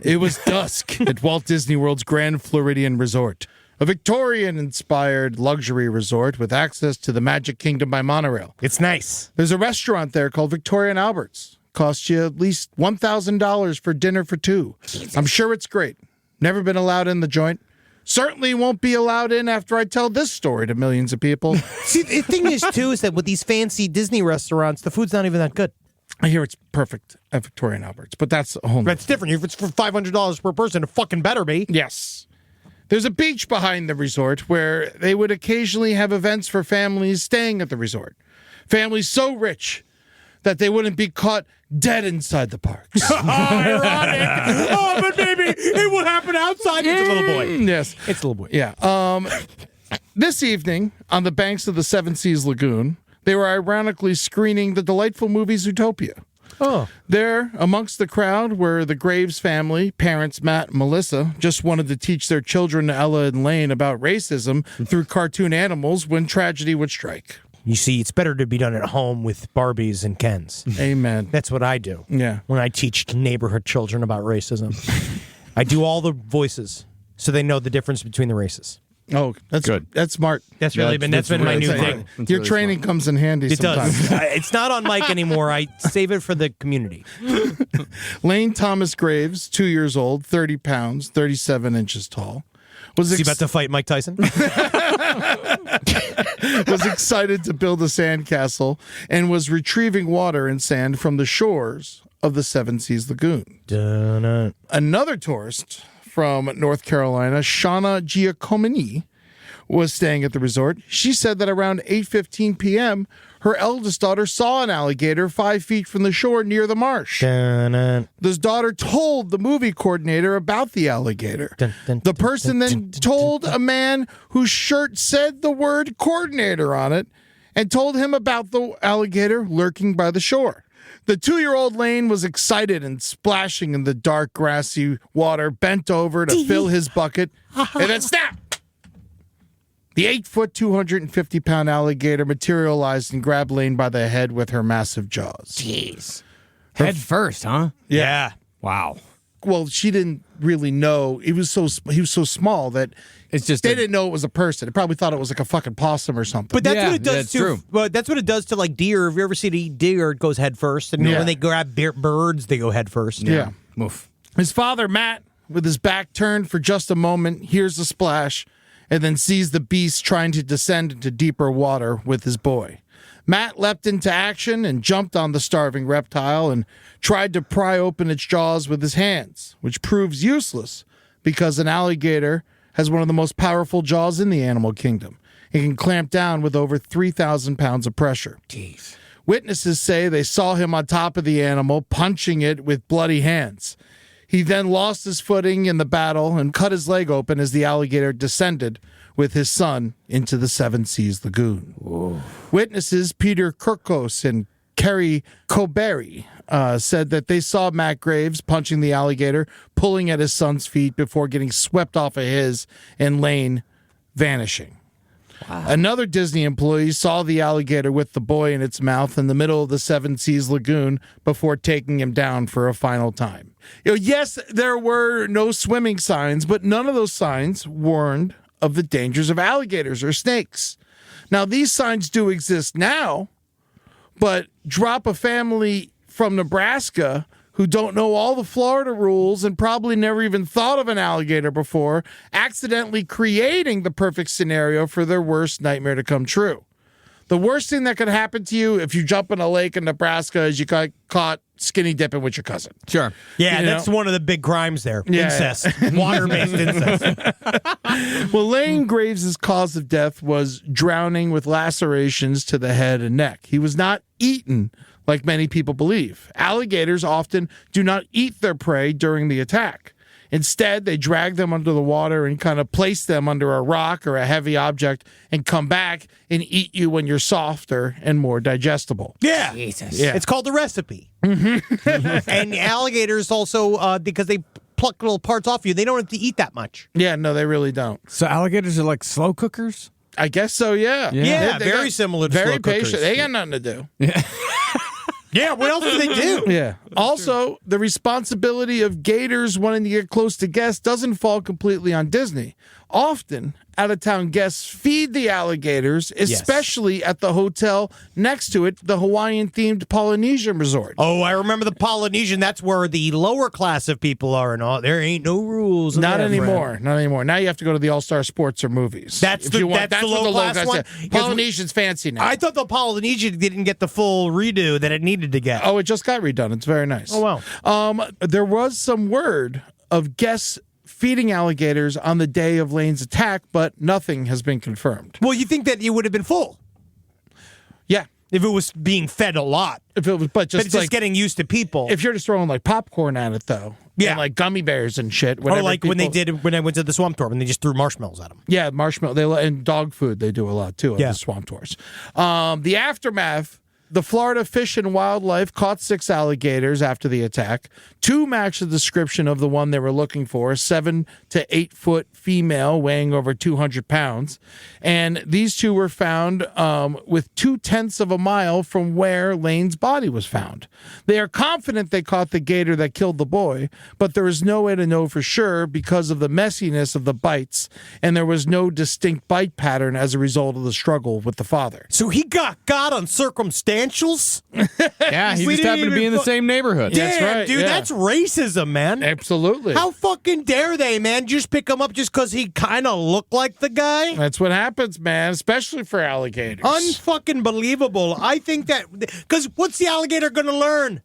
It was dusk at Walt Disney World's Grand Floridian Resort, a Victorian-inspired luxury resort with access to the Magic Kingdom by monorail. It's nice. There's a restaurant there called Victoria and Albert's. Costs you at least $1,000 for dinner for two. I'm sure it's great. Never been allowed in the joint. Certainly won't be allowed in after I tell this story to millions of people. See, the thing is, too, is that with these fancy Disney restaurants, the food's not even that good. I hear it's perfect at Victoria and Albert's, but that's a whole That's different. If it's for $500 per person, it fucking better be. Yes. There's a beach behind the resort where they would occasionally have events for families staying at the resort. Families so rich that they wouldn't be caught dead inside the parks. Ironic. Oh, but maybe it will happen outside. It's a little boy. Yes. It's a little boy. Yeah. This evening, on the banks of the Seven Seas Lagoon, they were ironically screening the delightful movie Zootopia. Oh. There, amongst the crowd, were the Graves family, parents Matt and Melissa, just wanted to teach their children Ella and Lane about racism through cartoon animals when tragedy would strike. You see, it's better to be done at home with Barbies and Kens. Amen. That's what I do. Yeah. When I teach neighborhood children about racism, I do all the voices so they know the difference between the races. Oh, that's good. That's smart. That's been my new thing. Your really training smart. Comes in handy it sometimes. Does. It's not on mic anymore. I save it for the community. Lane Thomas Graves, 2 years old, 30 pounds, 37 inches tall. Was he about to fight Mike Tyson? Was excited to build a sandcastle and was retrieving water and sand from the shores of the Seven Seas Lagoon. Dun-dun. Another tourist from North Carolina, Shauna Giacomini, was staying at the resort. She said that around 8:15 p.m., her eldest daughter saw an alligator 5 feet from the shore near the marsh. Dun-dun. This daughter told the movie coordinator about the alligator. The person then told a man whose shirt said the word coordinator on it and told him about the alligator lurking by the shore. The 2-year-old Lane was excited and splashing in the dark, grassy water, bent over to fill his bucket, and then snap! The 8-foot, 250-pound alligator materialized and grabbed Lane by the head with her massive jaws. Jeez. Head first, huh? Yeah. Wow. Well, she didn't really know. He was so small that it's just they didn't know it was a person. They probably thought it was like a fucking possum or something. But that's what it does that's to. true. But that's what it does to like deer. If you ever see a deer, it goes head first, and when they grab birds, they go head first. Yeah. Move. His father, Matt, with his back turned for just a moment, hears the splash, and then sees the beast trying to descend into deeper water with his boy. Matt leapt into action and jumped on the starving reptile and tried to pry open its jaws with his hands, which proves useless because an alligator has one of the most powerful jaws in the animal kingdom. It can clamp down with over 3,000 pounds of pressure. Jeez. Witnesses say they saw him on top of the animal, punching it with bloody hands. He then lost his footing in the battle and cut his leg open as the alligator descended with his son into the Seven Seas Lagoon. Whoa. Witnesses Peter Kirkos and Kerry Coberry said that they saw Matt Graves punching the alligator, pulling at his son's feet before getting swept off of his and Lane vanishing. Wow. Another Disney employee saw the alligator with the boy in its mouth in the middle of the Seven Seas Lagoon before taking him down for a final time. Yes, there were no swimming signs, but none of those signs warned of the dangers of alligators or snakes. Now, these signs do exist now, but drop a family from Nebraska who don't know all the Florida rules and probably never even thought of an alligator before, accidentally creating the perfect scenario for their worst nightmare to come true. The worst thing that could happen to you if you jump in a lake in Nebraska is you got caught skinny dipping with your cousin. Sure. Yeah, that's one of the big crimes there. Yeah, incest. Water-based incest. Well, Lane Graves' cause of death was drowning with lacerations to the head and neck. He was not eaten like many people believe. Alligators often do not eat their prey during the attack. Instead, they drag them under the water and kind of place them under a rock or a heavy object and come back and eat you when you're softer and more digestible. Yeah. Jesus. Yeah. It's called the recipe. And alligators also, because they pluck little parts off you, they don't have to eat that much. Yeah, no, they really don't. So alligators are like slow cookers? I guess so, yeah. Yeah, They very got- similar to very slow cookers. patient. They got nothing to do. Yeah, what else do they do? Yeah. Also, the responsibility of gators wanting to get close to guests doesn't fall completely on Disney. Often, out-of-town guests feed the alligators, especially at the hotel next to it, the Hawaiian-themed Polynesian Resort. Oh, I remember the Polynesian. That's where the lower class of people are and all. There ain't no rules. in Not that, anymore. friend. Not anymore. Now you have to go to the All-Star Sports or movies. That's If the- you want. that's the what low-class guys one? say. Polynesian's fancy now. I thought the Polynesian didn't get the full redo that it needed to get. Oh, it just got redone. It's very nice. Oh, wow. There was some word of guests feeding alligators on the day of Lane's attack, but nothing has been confirmed. Well, you think that it would have been full Yeah. if it was being fed a lot. If it was, but But just it's like just getting used to people. if you're just throwing like popcorn at it, though, Yeah. and like gummy bears and shit. or whatever like when they people- did when I went to the swamp tour, when they just threw marshmallows at them. yeah, marshmallow. And dog food they do a lot too at Yeah. the swamp tours. The aftermath. The Florida Fish and Wildlife caught 6 alligators after the attack. 2 matched the description of the one they were looking for, a 7 to 8 foot female weighing over 200 pounds. And these 2 were found with 2/10 of a mile from where Lane's body was found. They are confident they caught the gator that killed the boy, but there is no way to know for sure because of the messiness of the bites, and there was no distinct bite pattern as a result of the struggle with the father. So he got on circumstantials. Yeah, he We just didn't happened to be even in the fu- same neighborhood. Yeah. That's Damn, right, dude, yeah. that's racism, man. Absolutely. How fucking dare they, man? Just pick him up just because he kind of looked like the guy? That's what happens, man, especially for alligators. Unfucking believable. I think that because what's the alligator gonna learn?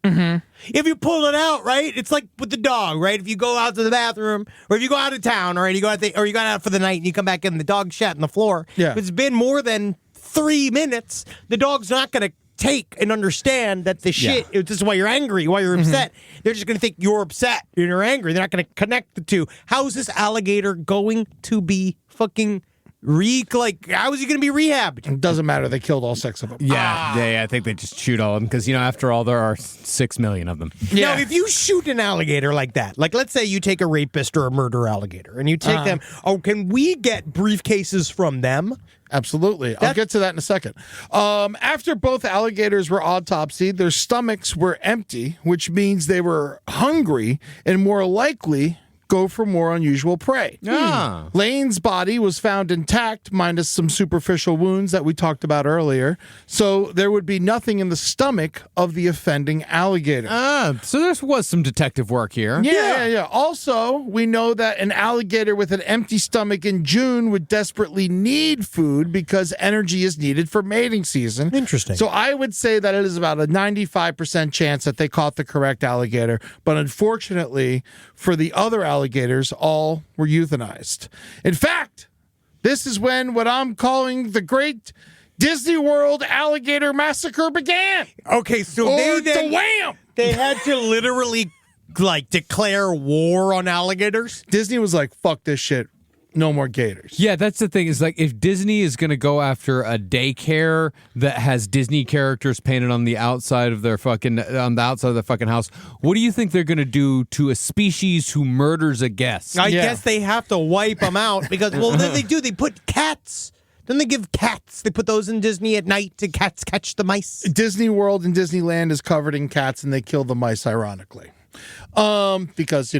If you pull it out, right? It's like with the dog, right? If you go out to the bathroom, or if you go out of town, right? You go out, or you got out for the night, and you come back in, the dog shat on the floor. Yeah. If it's been more than 3 minutes, the dog's not gonna take and understand that the shit. This is why you're angry, why you're upset. They're just gonna think you're upset and you're angry. They're not gonna connect the two. How is this alligator going to be fucking how is he going to be rehabbed? It doesn't matter. They killed all 6 of them. Yeah, I think they just shoot all of them because, after all, there are 6 million of them. Yeah. Now, if you shoot an alligator like that, like let's say you take a rapist or a murder alligator and you take them, can we get briefcases from them? Absolutely. I'll get to that in a second. After both alligators were autopsied, their stomachs were empty, which means they were hungry and more likely go for more unusual prey. Ah. Lane's body was found intact, minus some superficial wounds that we talked about earlier. So there would be nothing in the stomach of the offending alligator. So there was some detective work here. Yeah. Also, we know that an alligator with an empty stomach in June would desperately need food because energy is needed for mating season. Interesting. So I would say that it is about a 95% chance that they caught the correct alligator. But unfortunately, for the other alligators, all were euthanized. In fact, this is when what I'm calling the Great Disney World Alligator Massacre began. Okay, so Or they the wham! they had to literally declare war on alligators. Disney was like, fuck this shit. No more gators. Yeah, that's the thing. Is like if Disney is going to go after a daycare that has Disney characters painted on the outside of their fucking house, what do you think they're going to do to a species who murders a guest? I guess they have to wipe them out because then they do. They put cats. Then they give cats. They put those in Disney at night to cats catch the mice. Disney World and Disneyland is covered in cats, and they kill the mice, ironically. Because,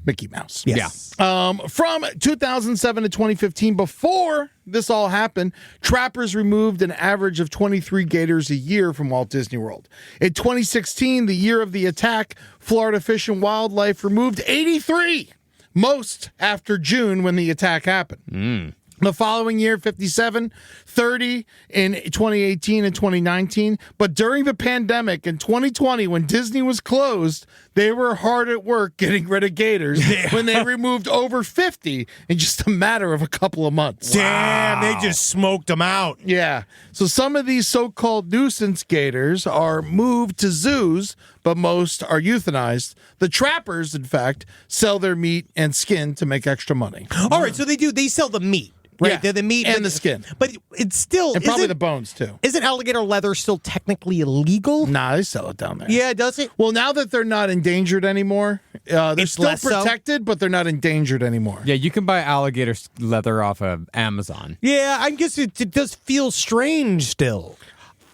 Mickey Mouse. Yes. From 2007 to 2015, before this all happened, trappers removed an average of 23 gators a year from Walt Disney World. In 2016, the year of the attack, Florida Fish and Wildlife removed 83, most after June when the attack happened. The following year, 57, 30 in 2018 and 2019. But during the pandemic in 2020, when Disney was closed, they were hard at work getting rid of gators when they removed over 50 in just a matter of a couple of months. Damn, they just smoked them out. Yeah. So some of these so-called nuisance gators are moved to zoos, but most are euthanized. The trappers, in fact, sell their meat and skin to make extra money. All right, so they sell the meat. Right, Yeah, they're the meat and the skin. But it's still... And probably the bones, too. Isn't alligator leather still technically illegal? Nah, they sell it down there. Yeah, does it? Well, now that they're not endangered anymore, they're It's still less so? protected, but they're not endangered anymore. Yeah, you can buy alligator leather off of Amazon. Yeah, I guess it does feel strange still.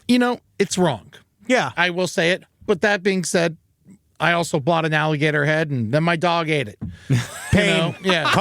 You know, it's wrong. Yeah. I will say it. But that being said, I also bought an alligator head, and then my dog ate it. Pain Yeah.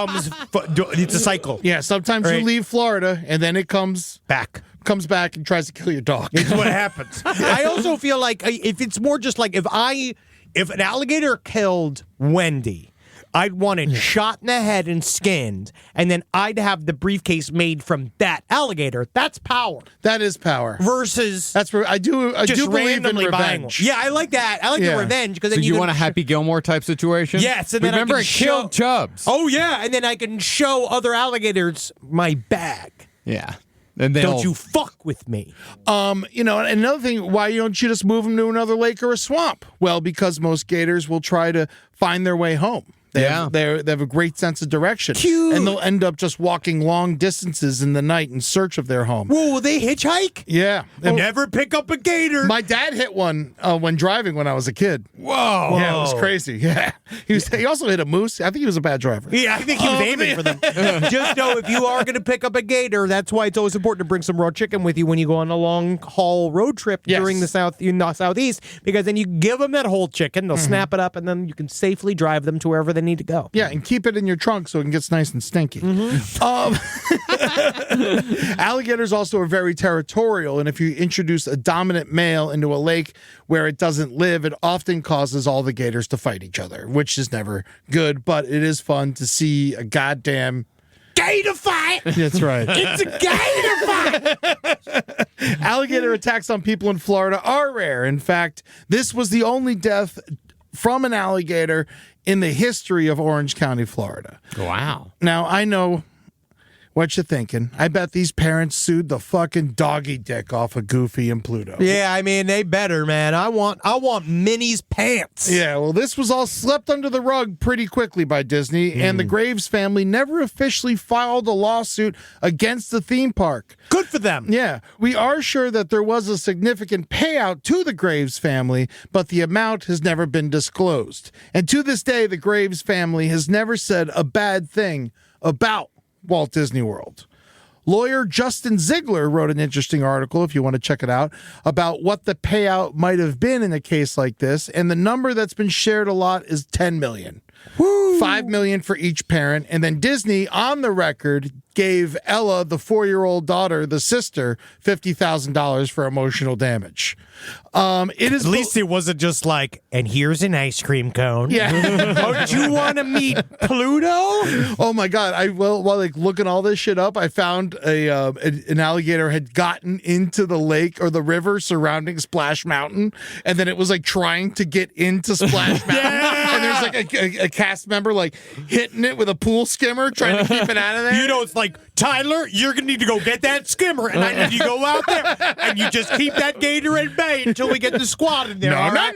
it's a cycle. Yeah, sometimes you Right. leave Florida, and then it comes Back. back and tries to kill your dog. It's what happens. I also feel like if it's more just like if an alligator killed Wendy, I'd want it shot in the head and skinned, and then I'd have the briefcase made from that alligator. That's power. That is power. Versus That's where I do just believe in randomly buying one. revenge. Yeah, I like that. I like Yeah. the revenge because So then you can want a Happy Gilmore type situation? Yes, and then remember I it can killed Chubbs. Oh yeah, and then I can show other alligators my bag. Yeah. And Don't you fuck with me. You know, and another thing, why don't you just move them to another lake or a swamp? Well, because most gators will try to find their way home. They have a great sense of direction. Cute. And they'll end up just walking long distances in the night in search of their home. Whoa, will they hitchhike? Yeah. Never pick up a gator. My dad hit one when driving when I was a kid. Whoa. Yeah, it was crazy. Yeah. He also hit a moose. I think he was a bad driver. Yeah, I think he was aiming for them. Just know if you are going to pick up a gator, that's why it's always important to bring some raw chicken with you when you go on a long haul road trip during the southeast, because then you give them that whole chicken, they'll snap it up, and then you can safely drive them to wherever they need to go. Yeah, and keep it in your trunk so it gets nice and stinky. Alligators also are very territorial, and if you introduce a dominant male into a lake where it doesn't live, it often causes all the gators to fight each other, which is never good, but it is fun to see a goddamn Gator fight! That's right. It's a gator fight! Alligator attacks on people in Florida are rare. In fact, this was the only death from an alligator in the history of Orange County, Florida. Wow. Now, I know what you're thinking. I bet these parents sued the fucking doggy dick off of Goofy and Pluto. Yeah, I mean, they better, man. I want Minnie's pants. Yeah, well, this was all swept under the rug pretty quickly by Disney, and the Graves family never officially filed a lawsuit against the theme park. Good for them. Yeah, we are sure that there was a significant payout to the Graves family, but the amount has never been disclosed. And to this day, the Graves family has never said a bad thing about Walt Disney World. Lawyer Justin Ziegler wrote an interesting article, if you want to check it out, about what the payout might have been in a case like this, and the number that's been shared a lot is $10 million. Woo! $5 million for each parent, and then Disney, on the record, gave Ella, the 4-year-old daughter, the sister, $50,000 for emotional damage. It is At least it wasn't just like, and here's an ice cream cone. Yeah. Oh, do you want to meet Pluto? Oh my God! While like looking all this shit up, I found an alligator had gotten into the lake or the river surrounding Splash Mountain, and then it was like trying to get into Splash Mountain, and there's like a cast member like hitting it with a pool skimmer, trying to keep it out of there. You know, it's like, Tyler, you're going to need to go get that skimmer, and I need you to go out there, and you just keep that gator at bay until we get the squad in there. No. All right,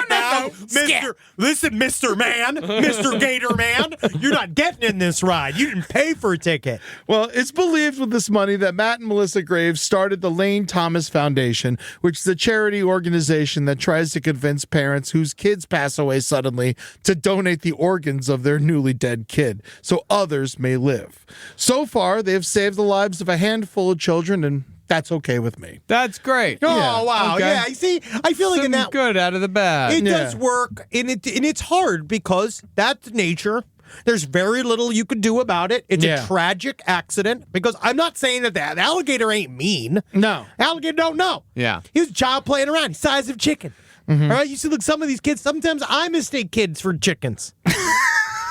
now, Mr. Man, Mr. Gator Man, you're not getting in this ride. You didn't pay for a ticket. Well, it's believed with this money that Matt and Melissa Graves started the Lane Thomas Foundation, which is a charity organization that tries to convince parents whose kids pass away suddenly to donate the organs of their newly dead kid so others may live. So far, they have saved the lives of a handful of children, and that's okay with me. That's great. Oh, Yeah, wow. okay. Yeah, see, I feel like in Something that good out of the bad. it Yeah. does work, and it's hard because that's nature. There's very little you could do about it. It's Yeah. a tragic accident, because I'm not saying that the alligator ain't mean. No. Alligator don't know. Yeah. He was a child playing around, size of chicken. All right, you see, look, some of these kids, sometimes I mistake kids for chickens.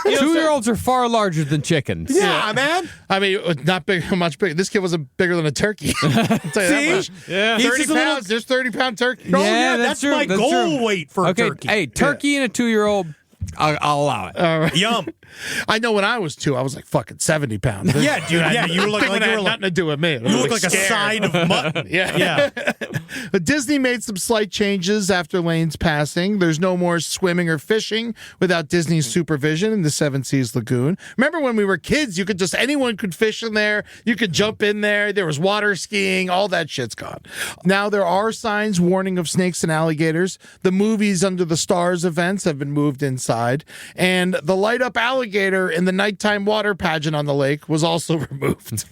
2-year-olds are far larger than chickens. Yeah, man. I mean, not big, much bigger. This kid wasn't bigger than a turkey. I'll tell you that much. Yeah. 30 pounds. There's 30-pound turkey. Oh, yeah, that's true. my That's goal true. weight for a turkey. Hey, turkey and a 2-year-old, I'll allow it. All right. Yum. I know when I was 2, I was like fucking 70 pounds. Yeah, dude. Yeah, you look like you were nothing to do with me. You look like a side of mutton. Yeah. But Disney made some slight changes after Lane's passing. There's no more swimming or fishing without Disney's supervision in the Seven Seas Lagoon. Remember when we were kids, anyone could fish in there. You could jump in there. There was water skiing. All that shit's gone. Now there are signs warning of snakes and alligators. The movies Under the Stars events have been moved inside. And the light up alligator in the nighttime water pageant on the lake was also removed.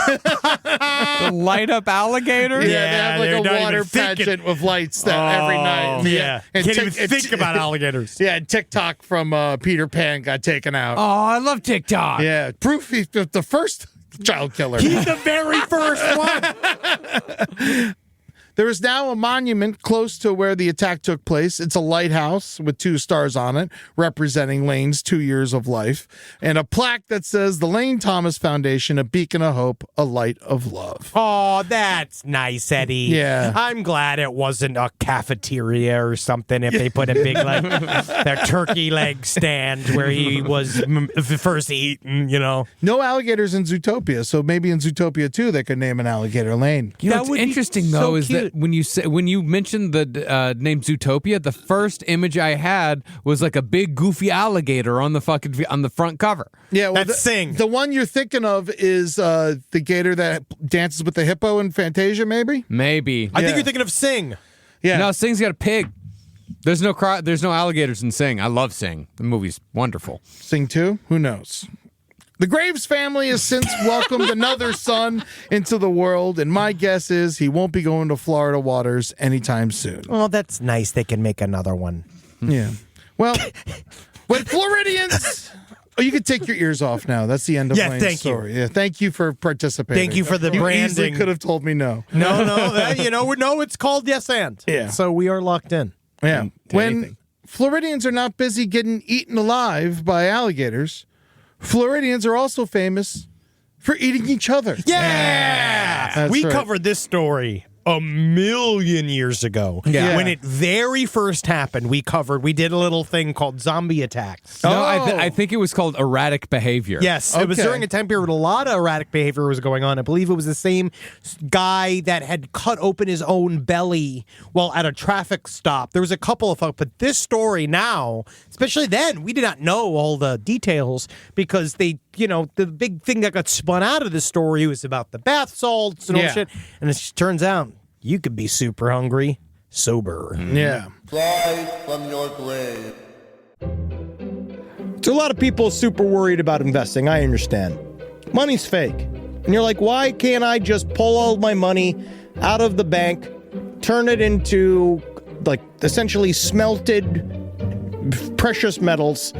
The light up alligator? Yeah, they have like a water pageant with lights every night. Yeah. And Can't even think about alligators. Yeah, and TikTok from Peter Pan got taken out. Oh, I love TikTok. Yeah, proof he's the first child killer. He's the very first one. There is now a monument close to where the attack took place. It's a lighthouse with 2 stars on it, representing Lane's 2 years of life, and a plaque that says the Lane Thomas Foundation, a beacon of hope, a light of love. Oh, that's nice, Eddie. Yeah. I'm glad it wasn't a cafeteria or something if they put a big, their turkey leg stand where he was first eaten, No alligators in Zootopia, so maybe in Zootopia 2 they could name an alligator Lane. You know, That what's would be interesting so though is cute. that when you mentioned the name Zootopia, the first image I had was like a big goofy alligator on the front cover. Yeah, well, That's Sing. The one you're thinking of is the gator that dances with the hippo in Fantasia, maybe? Maybe. I think Yeah. you're thinking of Sing. Yeah. No, Sing's got a pig. There's no alligators in Sing. I love Sing. The movie's wonderful. Sing 2? Who knows? The Graves family has since welcomed another son into the world, and my guess is he won't be going to Florida waters anytime soon. Oh, that's nice. They can make another one. Yeah. Well, when Floridians... Oh, you can take your ears off now. That's the end of Lane's thank you. story. Yeah, thank you for participating. Thank you for the You easily branding. could have told me no. No, it's called Yes and. Yeah. So we are locked in. Yeah. When anything. Floridians are not busy getting eaten alive by alligators, Floridians are also famous for eating each other. Yeah. That's We right. covered this story a million years ago. Yeah. When it very first happened, we did a little thing called zombie attacks. No, Oh. I think it was called erratic behavior. Yes, it was Okay. during a time period a lot of erratic behavior was going on. I believe it was the same guy that had cut open his own belly while at a traffic stop. There was a couple of folks, but this story now, especially then, we did not know all the details because the big thing that got spun out of this story was about the bath salts and all Yeah. shit. And it just turns out you could be super hungry sober. Yeah. Rise from your grave. So a lot of people are super worried about investing. I understand. Money's fake. And you're like, why can't I just pull all my money out of the bank, turn it into essentially smelted precious metals,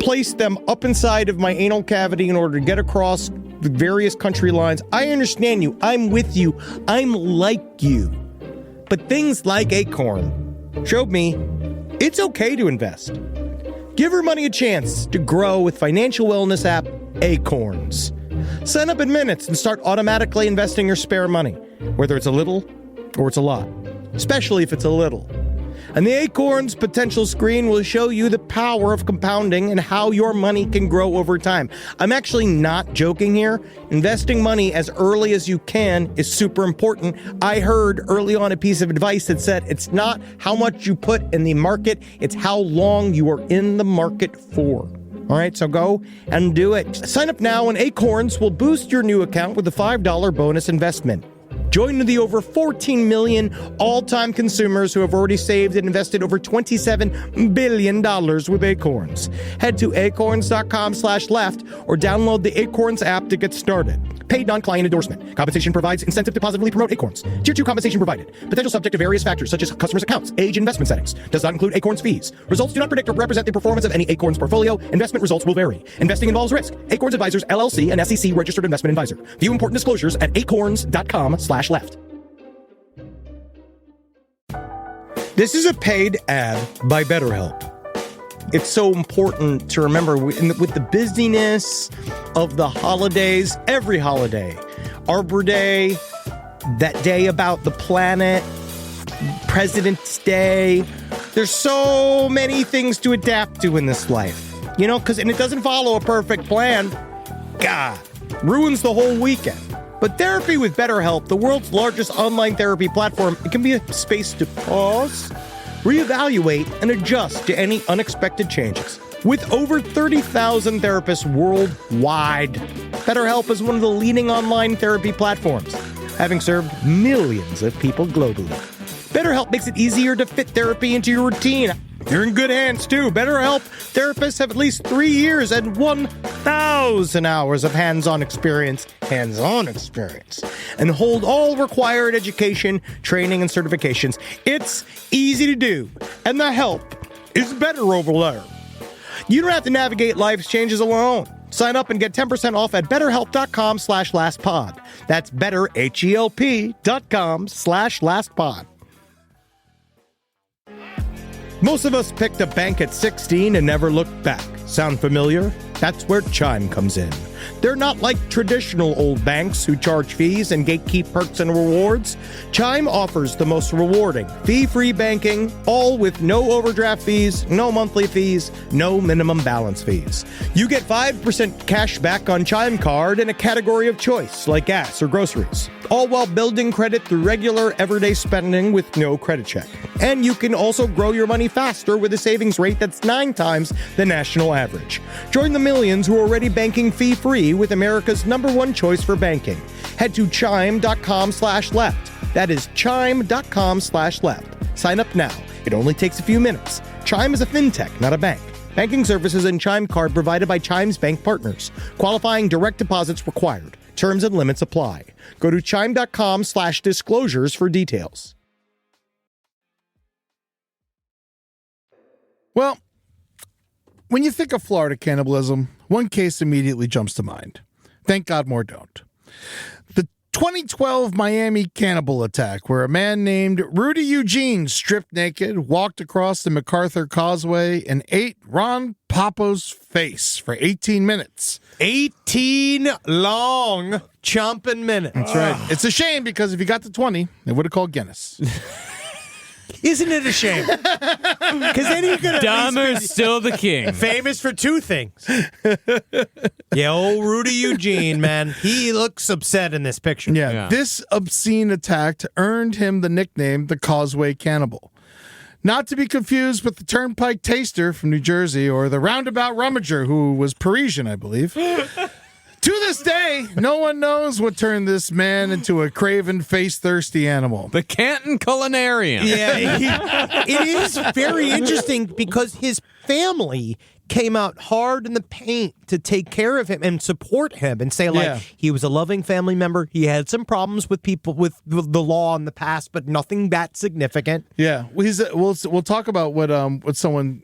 place them up inside of my anal cavity in order to get across the various country lines? I understand you. I'm with you. I'm like you. But things like Acorn showed me it's okay to invest. Give your money a chance to grow with financial wellness app Acorns. Sign up in minutes and start automatically investing your spare money, whether it's a little or it's a lot, especially if it's a little. And the Acorns potential screen will show you the power of compounding and how your money can grow over time. I'm actually not joking here. Investing money as early as you can is super important. I heard early on a piece of advice that said it's not how much you put in the market, it's how long you are in the market for. All right, so go and do it. Sign up now and Acorns will boost your new account with a $5 bonus investment. Join the over 14 million all-time consumers who have already saved and invested over $27 billion with Acorns. Head to acorns.com/left or download the Acorns app to get started. Paid non-client endorsement. Compensation provides incentive to positively promote Acorns. Tier 2 compensation provided. Potential subject to various factors such as customers' accounts, age, investment settings. Does not include Acorns fees. Results do not predict or represent the performance of any Acorns portfolio. Investment results will vary. Investing involves risk. Acorns Advisors, LLC, an SEC registered investment advisor. View important disclosures at acorns.com/left. This is a paid ad by BetterHelp. it's so important to remember with the busyness of the holidays, every holiday, Arbor Day, that day about the planet, President's Day. There's so many things to adapt to in this life, and it doesn't follow a perfect plan. God, ruins the whole weekend. But therapy with BetterHelp, the world's largest online therapy platform, it can be a space to pause, reevaluate, and adjust to any unexpected changes. With over 30,000 therapists worldwide, BetterHelp is one of the leading online therapy platforms, having served millions of people globally. BetterHelp makes it easier to fit therapy into your routine. You're in good hands, too. BetterHelp therapists have at least 3 years and 1,000 hours of hands-on experience, and hold all required education, training, and certifications. It's easy to do, and the help is better over there. You don't have to navigate life's changes alone. Sign up and get 10% off at betterhelp.com/lastpod. That's betterhelp.com/lastpod. Most of us picked a bank at 16 and never looked back. Sound familiar? That's where Chime comes in. They're not like traditional old banks who charge fees and gatekeep perks and rewards. Chime offers the most rewarding, fee-free banking, all with no overdraft fees, no monthly fees, no minimum balance fees. You get 5% cash back on Chime Card in a category of choice, like gas or groceries, all while building credit through regular, everyday spending with no credit check. And you can also grow your money faster with a savings rate that's 9 times the national average. Join the millions who are already banking fee-free with America's #1 choice for banking. Head to chime.com/left. That is chime.com/left. Sign up now. It only takes a few minutes. Chime is a fintech, not a bank. Banking services and Chime Card provided by Chime's bank partners. Qualifying direct deposits required. Terms and limits apply. Go to chime.com/disclosures for details. Well, when you think of Florida cannibalism, one case immediately jumps to mind. Thank God more don't. The 2012 Miami cannibal attack, where a man named Rudy Eugene stripped naked, walked across the MacArthur Causeway, and ate Ron Papo's face for 18 minutes. 18 long chomping minutes. That's right. It's a shame because if you got to 20, they would have called Guinness. Isn't it a shame? Because then you could Dahmer's still the king. Famous for 2 things. Yeah, old Rudy Eugene, man. He looks upset in this picture. Yeah. This obscene attack earned him the nickname the Causeway Cannibal. Not to be confused with the Turnpike Taster from New Jersey or the Roundabout Rummager, who was Parisian, I believe. To this day, no one knows what turned this man into a craven, face-thirsty animal. The Canton Culinarian. Yeah, it is very interesting because his family came out hard in the paint to take care of him and support him and say, he was a loving family member. He had some problems with people with the law in the past, but nothing that significant. Yeah, we'll talk about what someone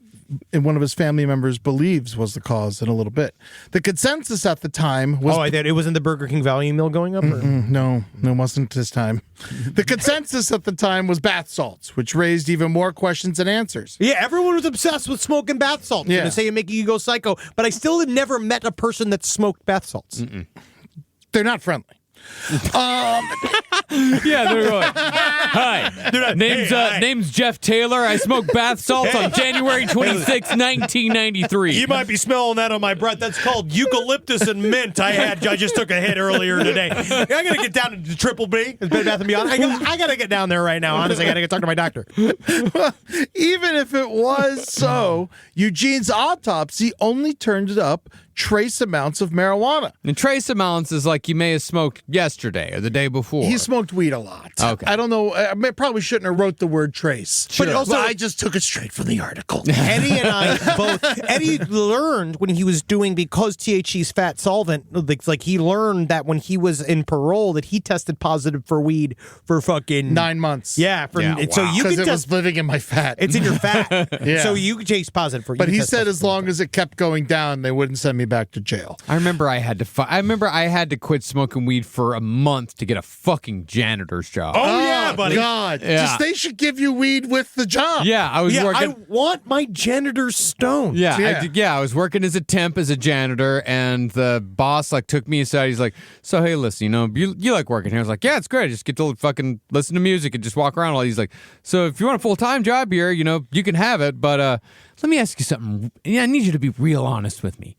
in one of his family members believes was the cause in a little bit. The consensus at the time was... Oh, I thought it wasn't the Burger King value meal going up? No, it wasn't this time. The consensus at the time was bath salts, which raised even more questions than answers. Yeah, everyone was obsessed with smoking bath salts. Yeah. And say making you go psycho. But I still had never met a person that smoked bath salts. They're not friendly. Yeah, they're going. Hi, name's Jeff Taylor. I smoked bath salts on January 26, 1993. You might be smelling that on my breath. That's called eucalyptus and mint. I just took a hit earlier today. I gotta get down to Triple B, Bed Bath & Beyond. I gotta get down there right now. Honestly, I gotta go talk to my doctor. Well, even if it was so, Eugene's autopsy only turned up trace amounts of marijuana. And trace amounts is like you may have smoked yesterday or the day before. He smoked weed a lot. Okay. I don't know. I probably shouldn't have wrote the word trace. But also, I just took it straight from the article. Eddie and I both. Eddie learned when he was doing, because THC's fat solvent, like he learned that when he was in parole that he tested positive for weed for fucking 9 months. Yeah. So you can it was living in my fat. It's in your fat. Yeah. So you can taste positive for. But he said as long as it kept going down, they wouldn't send me me back to jail. I remember I had to quit smoking weed for a month to get a fucking janitor's job. Oh, yeah, buddy. God. Yeah. They should give you weed with the job. Yeah, I was working. I want my janitor's stone. I was working as a temp as a janitor, and the boss took me aside. He's like, "So hey, listen, you like working here?" I was like, "Yeah, it's great. I just get to fucking listen to music and just walk around." He's like, "So if you want a full-time job here, you can have it, but let me ask you something. Yeah, I need you to be real honest with me.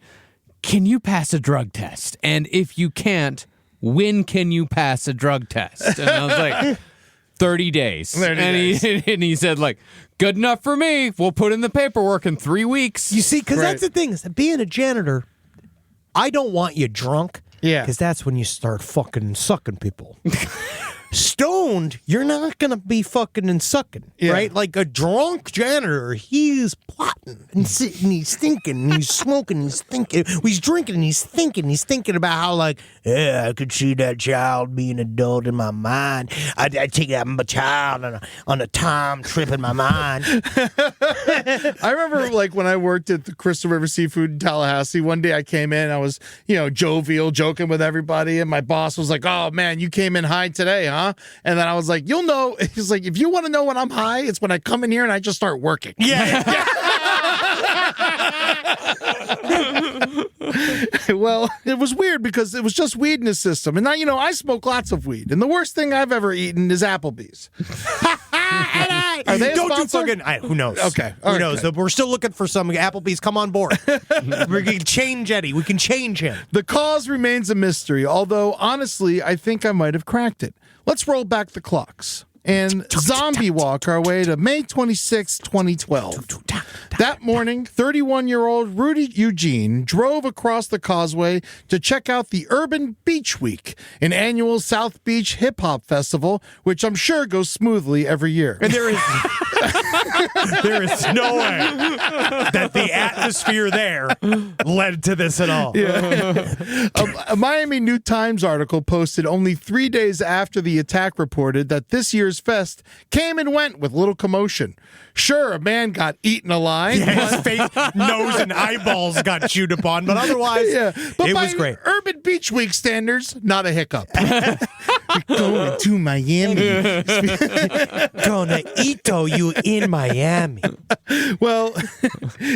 Can you pass a drug test? And if you can't, when can you pass a drug test?" And I was like, 30 days. 30 days. And he said, good enough for me. We'll put in the paperwork in 3 weeks. You see, because that's the thing, is that being a janitor, I don't want you drunk. Yeah. Because that's when you start fucking sucking people. Stoned, you're not going to be fucking and sucking, right? Like a drunk janitor, he's plotting and sitting, he's thinking, and he's smoking, he's thinking, he's drinking, and he's thinking about how, I could see that child being adult in my mind. I'd take that child on a time trip in my mind. I remember when I worked at the Crystal River Seafood in Tallahassee, one day I came in, I was, jovial, joking with everybody, and my boss was like, "Oh man, you came in high today, huh?" And then I was like, "You'll know." He's like, "If you want to know when I'm high, it's when I come in here and I just start working." Yeah. Well, it was weird because it was just weed in his system. And now, I smoke lots of weed. And the worst thing I've ever eaten is Applebee's. Are they a Don't sponsor? you fucking... who knows? Okay. Who knows? We're still looking for some Applebee's. Come on board. We can change Eddie. We can change him. The cause remains a mystery, although, honestly, I think I might have cracked it. Let's roll back the clocks and zombie walk our way to May 26, 2012. That morning, 31-year-old Rudy Eugene drove across the causeway to check out the Urban Beach Week, an annual South Beach hip-hop festival, which I'm sure goes smoothly every year. And there is no way that the atmosphere there led to this at all. Yeah. A Miami New Times article posted only 3 days after the attack reported that this year's fest came and went with little commotion. Sure, a man got eaten alive. Yeah, his face, nose, and eyeballs got chewed upon, but otherwise, but it by was great. Urban Beach Week standards, not a hiccup. We're going to Miami. Gonna Ito you in Miami. Well,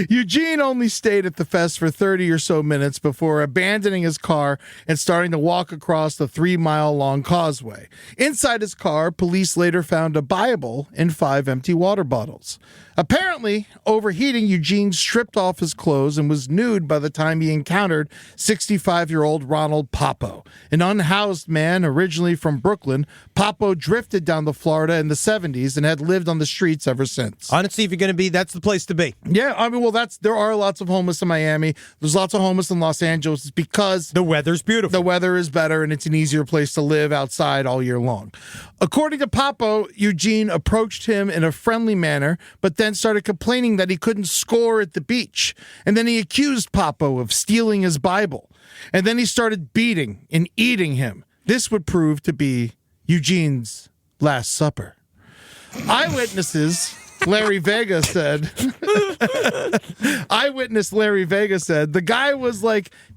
Eugene only stayed at the fest for 30 or so minutes before abandoning his car and starting to walk across the 3-mile-long causeway. Inside his car, police later found a Bible and 5 empty water bottles. Apparently, overheating, Eugene stripped off his clothes and was nude by the time he encountered 65-year-old Ronald Papo. An unhoused man originally from Brooklyn, Papo drifted down to Florida in the 70s and had lived on the streets ever since. Honestly, if you're going to be, that's the place to be. Yeah, I mean, there are lots of homeless in Miami. There's lots of homeless in Los Angeles because the weather's beautiful. The weather is better and it's an easier place to live outside all year long. According to Papo, Eugene approached him in a friendly manner, but then started complaining that he couldn't score at the beach. And then he accused Papo of stealing his Bible. And then he started beating and eating him. This would prove to be Eugene's last supper. Eyewitness Larry Vega said the guy was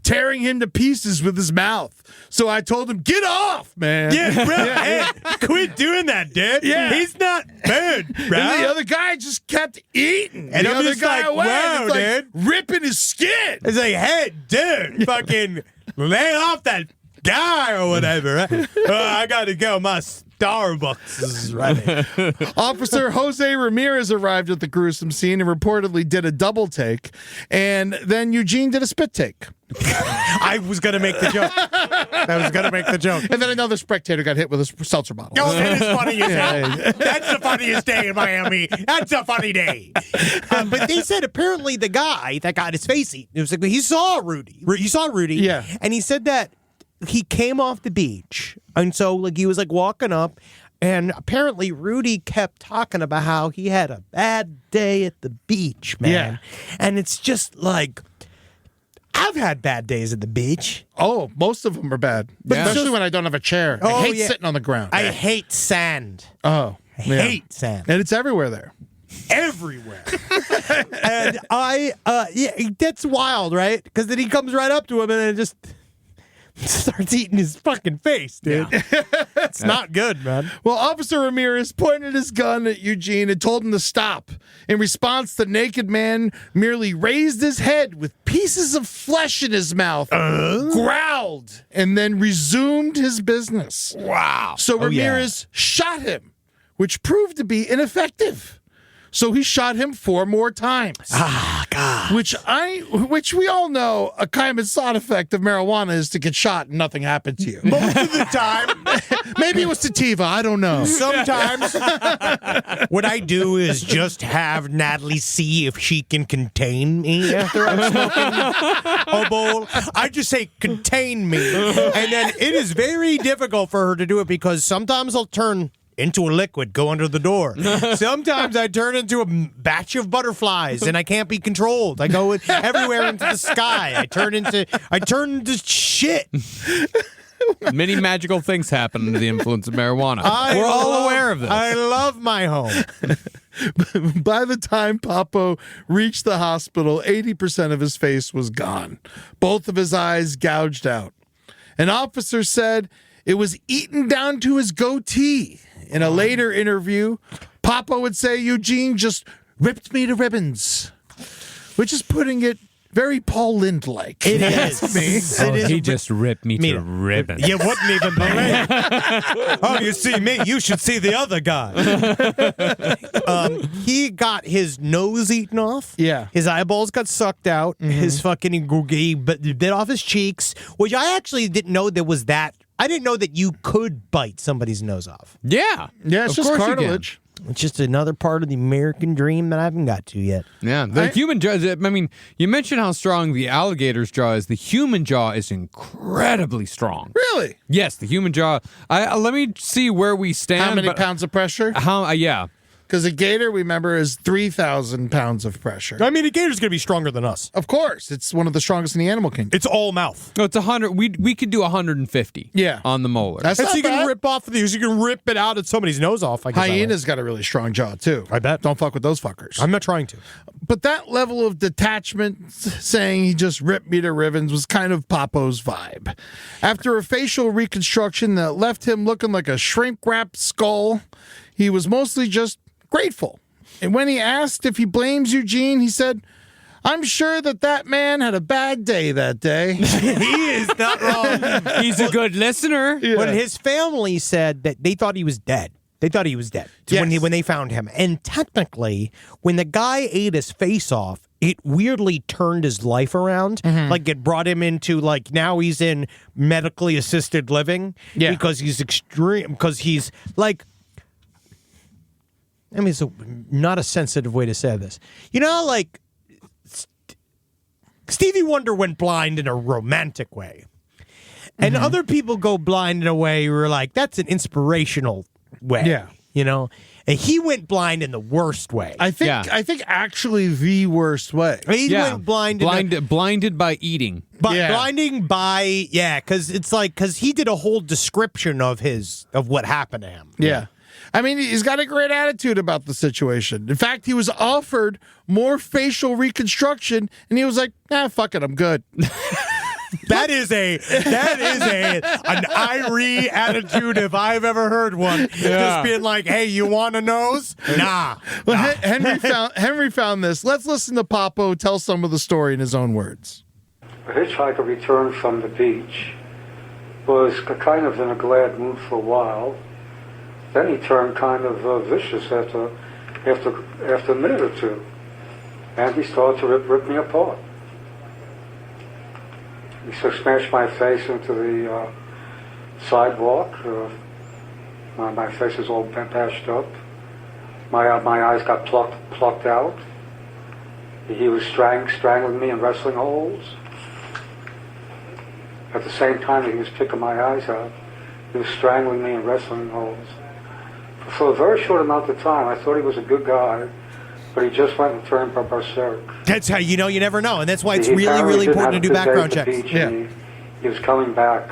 tearing him to pieces with his mouth. So I told him, "Get off, man." Yeah, bro. Hey, quit doing that, dude. Yeah. He's not bad, bro. And the other guy just kept eating. And the I'm other just guy like, away. wow, It's dude. ripping his skin. It's like, hey, dude, fucking lay off that guy or whatever. I got to go. My Starbucks is ready. Officer Jose Ramirez arrived at the gruesome scene and reportedly did a double take. And then Eugene did a spit take. I was going to make the joke. And then another spectator got hit with a seltzer bottle. Oh, that is funny as hell. That's the funniest day in Miami. That's a funny day. But they said apparently the guy that got his face eaten, it was he saw Rudy. He saw Rudy. Yeah. And he said that he came off the beach. And so he was walking up. And apparently Rudy kept talking about how he had a bad day at the beach, man. Yeah. And it's just I've had bad days at the beach. Oh, most of them are bad. But especially when I don't have a chair. I hate sitting on the ground. I hate sand. Oh. I hate sand. And it's everywhere there. everywhere. And that's wild, right? Because then he comes right up to him and then just starts eating his fucking face, dude. Yeah. It's not good, man. Well, Officer Ramirez pointed his gun at Eugene and told him to stop. In response, the naked man merely raised his head with pieces of flesh in his mouth, growled, and then resumed his business. Wow. So Ramirez shot him, which proved to be ineffective. So he shot him 4 more times. Ah, God. Which we all know a common side effect of marijuana is to get shot and nothing happened to you. Most of the time. Maybe it was sativa. I don't know. Sometimes what I do is just have Natalie see if she can contain me after I'm smoking a bowl. I just say, contain me. And then it is very difficult for her to do it because sometimes I'll turn into a liquid, go under the door. Sometimes I turn into a batch of butterflies and I can't be controlled. I go everywhere into the sky. I turn into shit. Many magical things happen under the influence of marijuana. We're all aware of this. I love my home. By the time Papo reached the hospital, 80% of his face was gone. Both of his eyes gouged out. An officer said it was eaten down to his goatee. In a later interview, Papo would say Eugene just ripped me to ribbons, which is putting it very Paul Lynde-like. It is. He just ripped me to ribbons. You wouldn't even believe. Oh, you see me, you should see the other guy. He got his nose eaten off. Yeah. His eyeballs got sucked out. His fucking he bit off his cheeks, which I actually didn't know there was that. I didn't know that you could bite somebody's nose off. Yeah. Yeah, it's just cartilage. It's just another part of the American dream that I haven't got to yet. Yeah, the human jaw, I mean, you mentioned how strong the alligator's jaw is. The human jaw is incredibly strong. Really? Yes, the human jaw. Let me see where we stand. How many pounds of pressure? Yeah. Because a gator, remember, is 3,000 pounds of pressure. I mean, a gator's going to be stronger than us. Of course. It's one of the strongest in the animal kingdom. It's all mouth. No, it's 100. We could do 150 on the molar. That's so not you bad. can rip off these. You can rip it out at somebody's nose off. I guess Hyena's got a really strong jaw, too. I bet. Don't fuck with those fuckers. I'm not trying to. But that level of detachment, saying he just ripped me to ribbons, was kind of Papo's vibe. After a facial reconstruction that left him looking like a shrink-wrapped skull, he was mostly just grateful. And when he asked if he blames Eugene, he said, I'm sure that man had a bad day that day. He is not wrong. He's a good listener. Yeah. When his family said that they thought he was dead. They thought he was dead when they found him. And technically, when the guy ate his face off, it weirdly turned his life around. Like it brought him into now he's in medically assisted living. Yeah. Because he's extreme. Because he's like. I mean, it's not a sensitive way to say this. You know, like Stevie Wonder went blind in a romantic way. And other people go blind in a way where like, that's an inspirational way. Yeah. You know? And he went blind in the worst way. I think actually the worst way. He went blinded by eating. Blinding by, because it's like, because he did a whole description of what happened to him. Yeah. I mean, he's got a great attitude about the situation. In fact, he was offered more facial reconstruction, and he was like, fuck it, I'm good. That is an Irie attitude if I've ever heard one. Just being like, hey, you want a nose? Nah. Well, Henry found this. Let's listen to Papo tell some of the story in his own words. A hitchhiker returned from the beach, was kind of in a glad mood for a while. Then he turned kind of vicious after a minute or two, and he started to rip me apart. He smashed my face into the sidewalk. My face is all patched up. My eyes got plucked out. He was strangling me in wrestling holds. At the same time that he was picking my eyes out, he was strangling me in wrestling holds. For a very short amount of time, I thought he was a good guy, but he just went and turned berserk. That's how you know. You never know, and that's why it's really, really important to do background checks. He was coming back,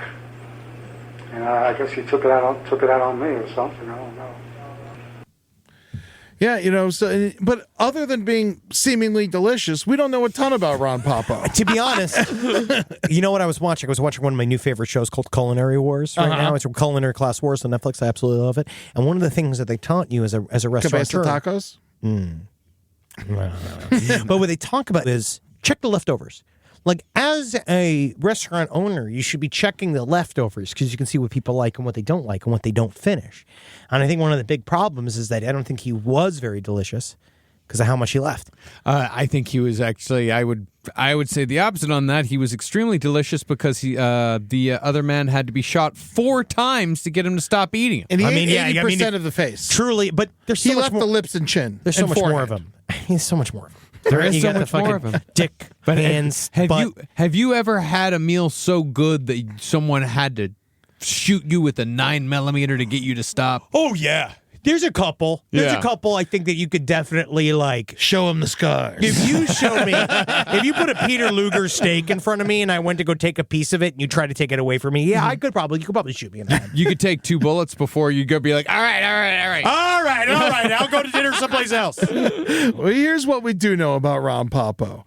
and I guess he took it out on me or something. I don't know. Yeah, so but other than being seemingly delicious, we don't know a ton about Ron Popeil. To be honest, you know what I was watching? I was watching one of my new favorite shows called Culinary Wars right now. It's Culinary Class Wars on Netflix. I absolutely love it. And one of the things that they taught you as a restaurateur... Cabeza tacos? But what they talk about is check the leftovers. Like, as a restaurant owner, you should be checking the leftovers because you can see what people like and what they don't like and what they don't finish. And I think one of the big problems is that I don't think he was very delicious because of how much he left. I think he was actually, I would say the opposite on that. He was extremely delicious because the other man had to be shot 4 times to get him to stop eating. And he ate 80% of the face. Truly, but there's so he much left more. the lips and chin. There's so and much forehead. more of him. He's so much more of him. There is You so got much the more fucking of him. Dick, hands, butt. Have you ever had a meal so good that someone had to shoot you with a 9mm to get you to stop? Oh, yeah. There's a couple. There's Yeah. a couple I think that you could definitely, like... Show him the scars. If you show me... if you put a Peter Luger steak in front of me and I went to go take a piece of it and you try to take it away from me, yeah, you could probably shoot me in the head. You could take 2 bullets before you go be like, all right. All right. I'll go to dinner someplace else. Well, here's what we do know about Ron Popeil.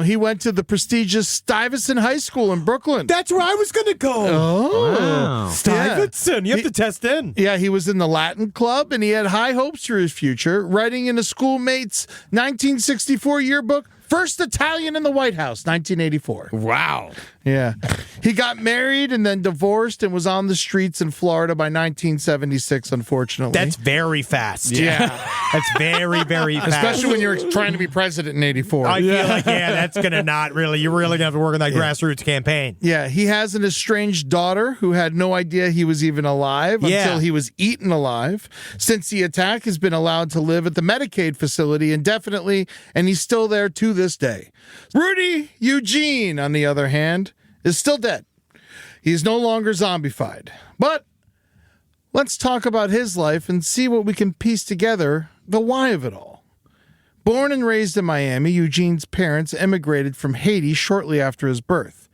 He went to the prestigious Stuyvesant High School in Brooklyn. That's where I was going to go. Oh. Wow. Stuyvesant. You have to test in. Yeah, he was in the Latin Club, and he had high hopes for his future, writing in a schoolmate's 1964 yearbook, First Italian in the White House, 1984. Wow. Yeah. He got married and then divorced and was on the streets in Florida by 1976, unfortunately. That's very fast. Yeah. That's very, very fast. Especially when you're trying to be president in 84. I feel like, that's going to not really, you're really going to have to work on that grassroots campaign. Yeah, he has an estranged daughter who had no idea he was even alive until he was eaten alive. Since the attack, he's been allowed to live at the Medicaid facility indefinitely, and he's still there to this day. Rudy Eugene, on the other hand, is still dead. He's no longer zombified. But let's talk about his life and see what we can piece together, the why of it all. Born and raised in Miami, Eugene's parents immigrated from Haiti shortly after his birth.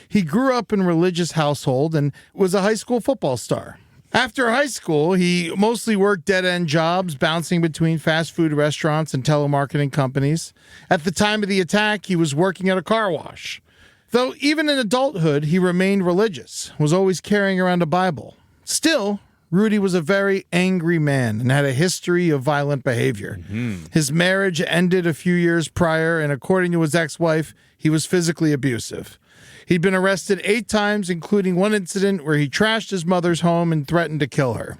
He grew up in a religious household and was a high school football star. After high school, he mostly worked dead-end jobs, bouncing between fast food restaurants and telemarketing companies. At the time of the attack, he was working at a car wash. Though even in adulthood, he remained religious, was always carrying around a Bible. Still, Rudy was a very angry man and had a history of violent behavior. His marriage ended a few years prior, and according to his ex-wife, he was physically abusive. He'd been arrested 8 times, including one incident where he trashed his mother's home and threatened to kill her.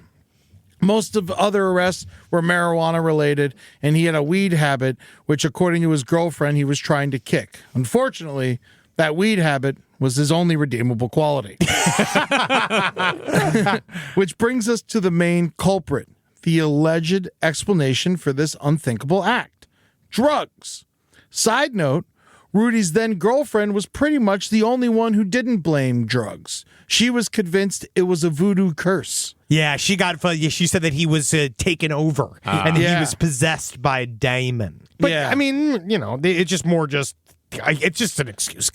Most of other arrests were marijuana-related, and he had a weed habit, which, according to his girlfriend, he was trying to kick. Unfortunately, that weed habit was his only redeemable quality. Which brings us to the main culprit, the alleged explanation for this unthinkable act: drugs. Side note, Rudy's then-girlfriend was pretty much the only one who didn't blame drugs. She was convinced it was a voodoo curse. Yeah, she said that he was taken over and that he was possessed by a demon. But, I mean, it's just more it's just an excuse.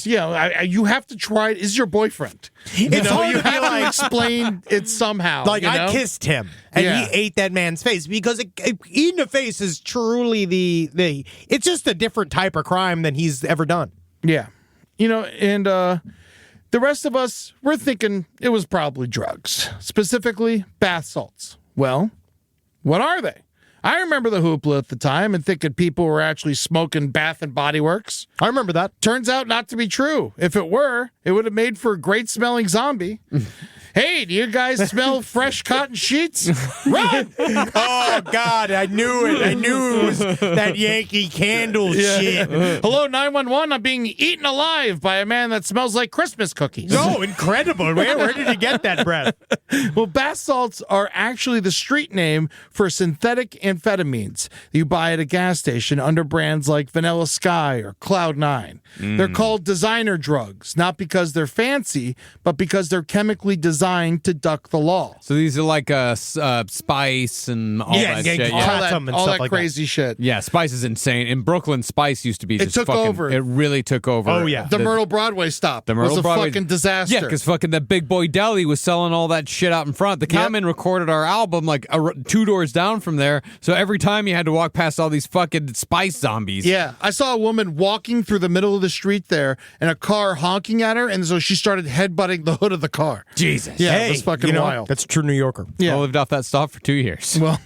You have to try it. Is your boyfriend? You have to explain it somehow. I kissed him, and he ate that man's face because eating a face is truly it's just a different type of crime than he's ever done. Yeah, and the rest of us, we're thinking it was probably drugs, specifically bath salts. Well, what are they? I remember the hoopla at the time and thinking people were actually smoking Bath and Body Works. I remember that. Turns out not to be true. If it were, it would have made for a great-smelling zombie. Hey, do you guys smell fresh cotton sheets? Run! Oh, God, I knew it. I knew it was that Yankee Candle shit. Hello, 911. I'm being eaten alive by a man that smells like Christmas cookies. Oh, incredible. Where did you get that breath? Well, bath salts are actually the street name for synthetic amphetamines you buy at a gas station under brands like Vanilla Sky or Cloud 9. They're called designer drugs, not because they're fancy, but because they're chemically designed designed to duck the law. So these are like Spice and all that shit. All that crazy shit. Yeah, Spice is insane. In Brooklyn, Spice used to be just took over. It really took over. Oh, yeah. The Myrtle Broadway stop was a fucking disaster. Yeah, because fucking that Big Boy Deli was selling all that shit out in front. The Common recorded our album like 2 doors down from there, so every time you had to walk past all these fucking Spice zombies. Yeah, I saw a woman walking through the middle of the street there and a car honking at her, and so she started headbutting the hood of the car. Jesus. Yeah, it was fucking wild. That's a true New Yorker. Yeah. I lived off that stop for 2 years. Well,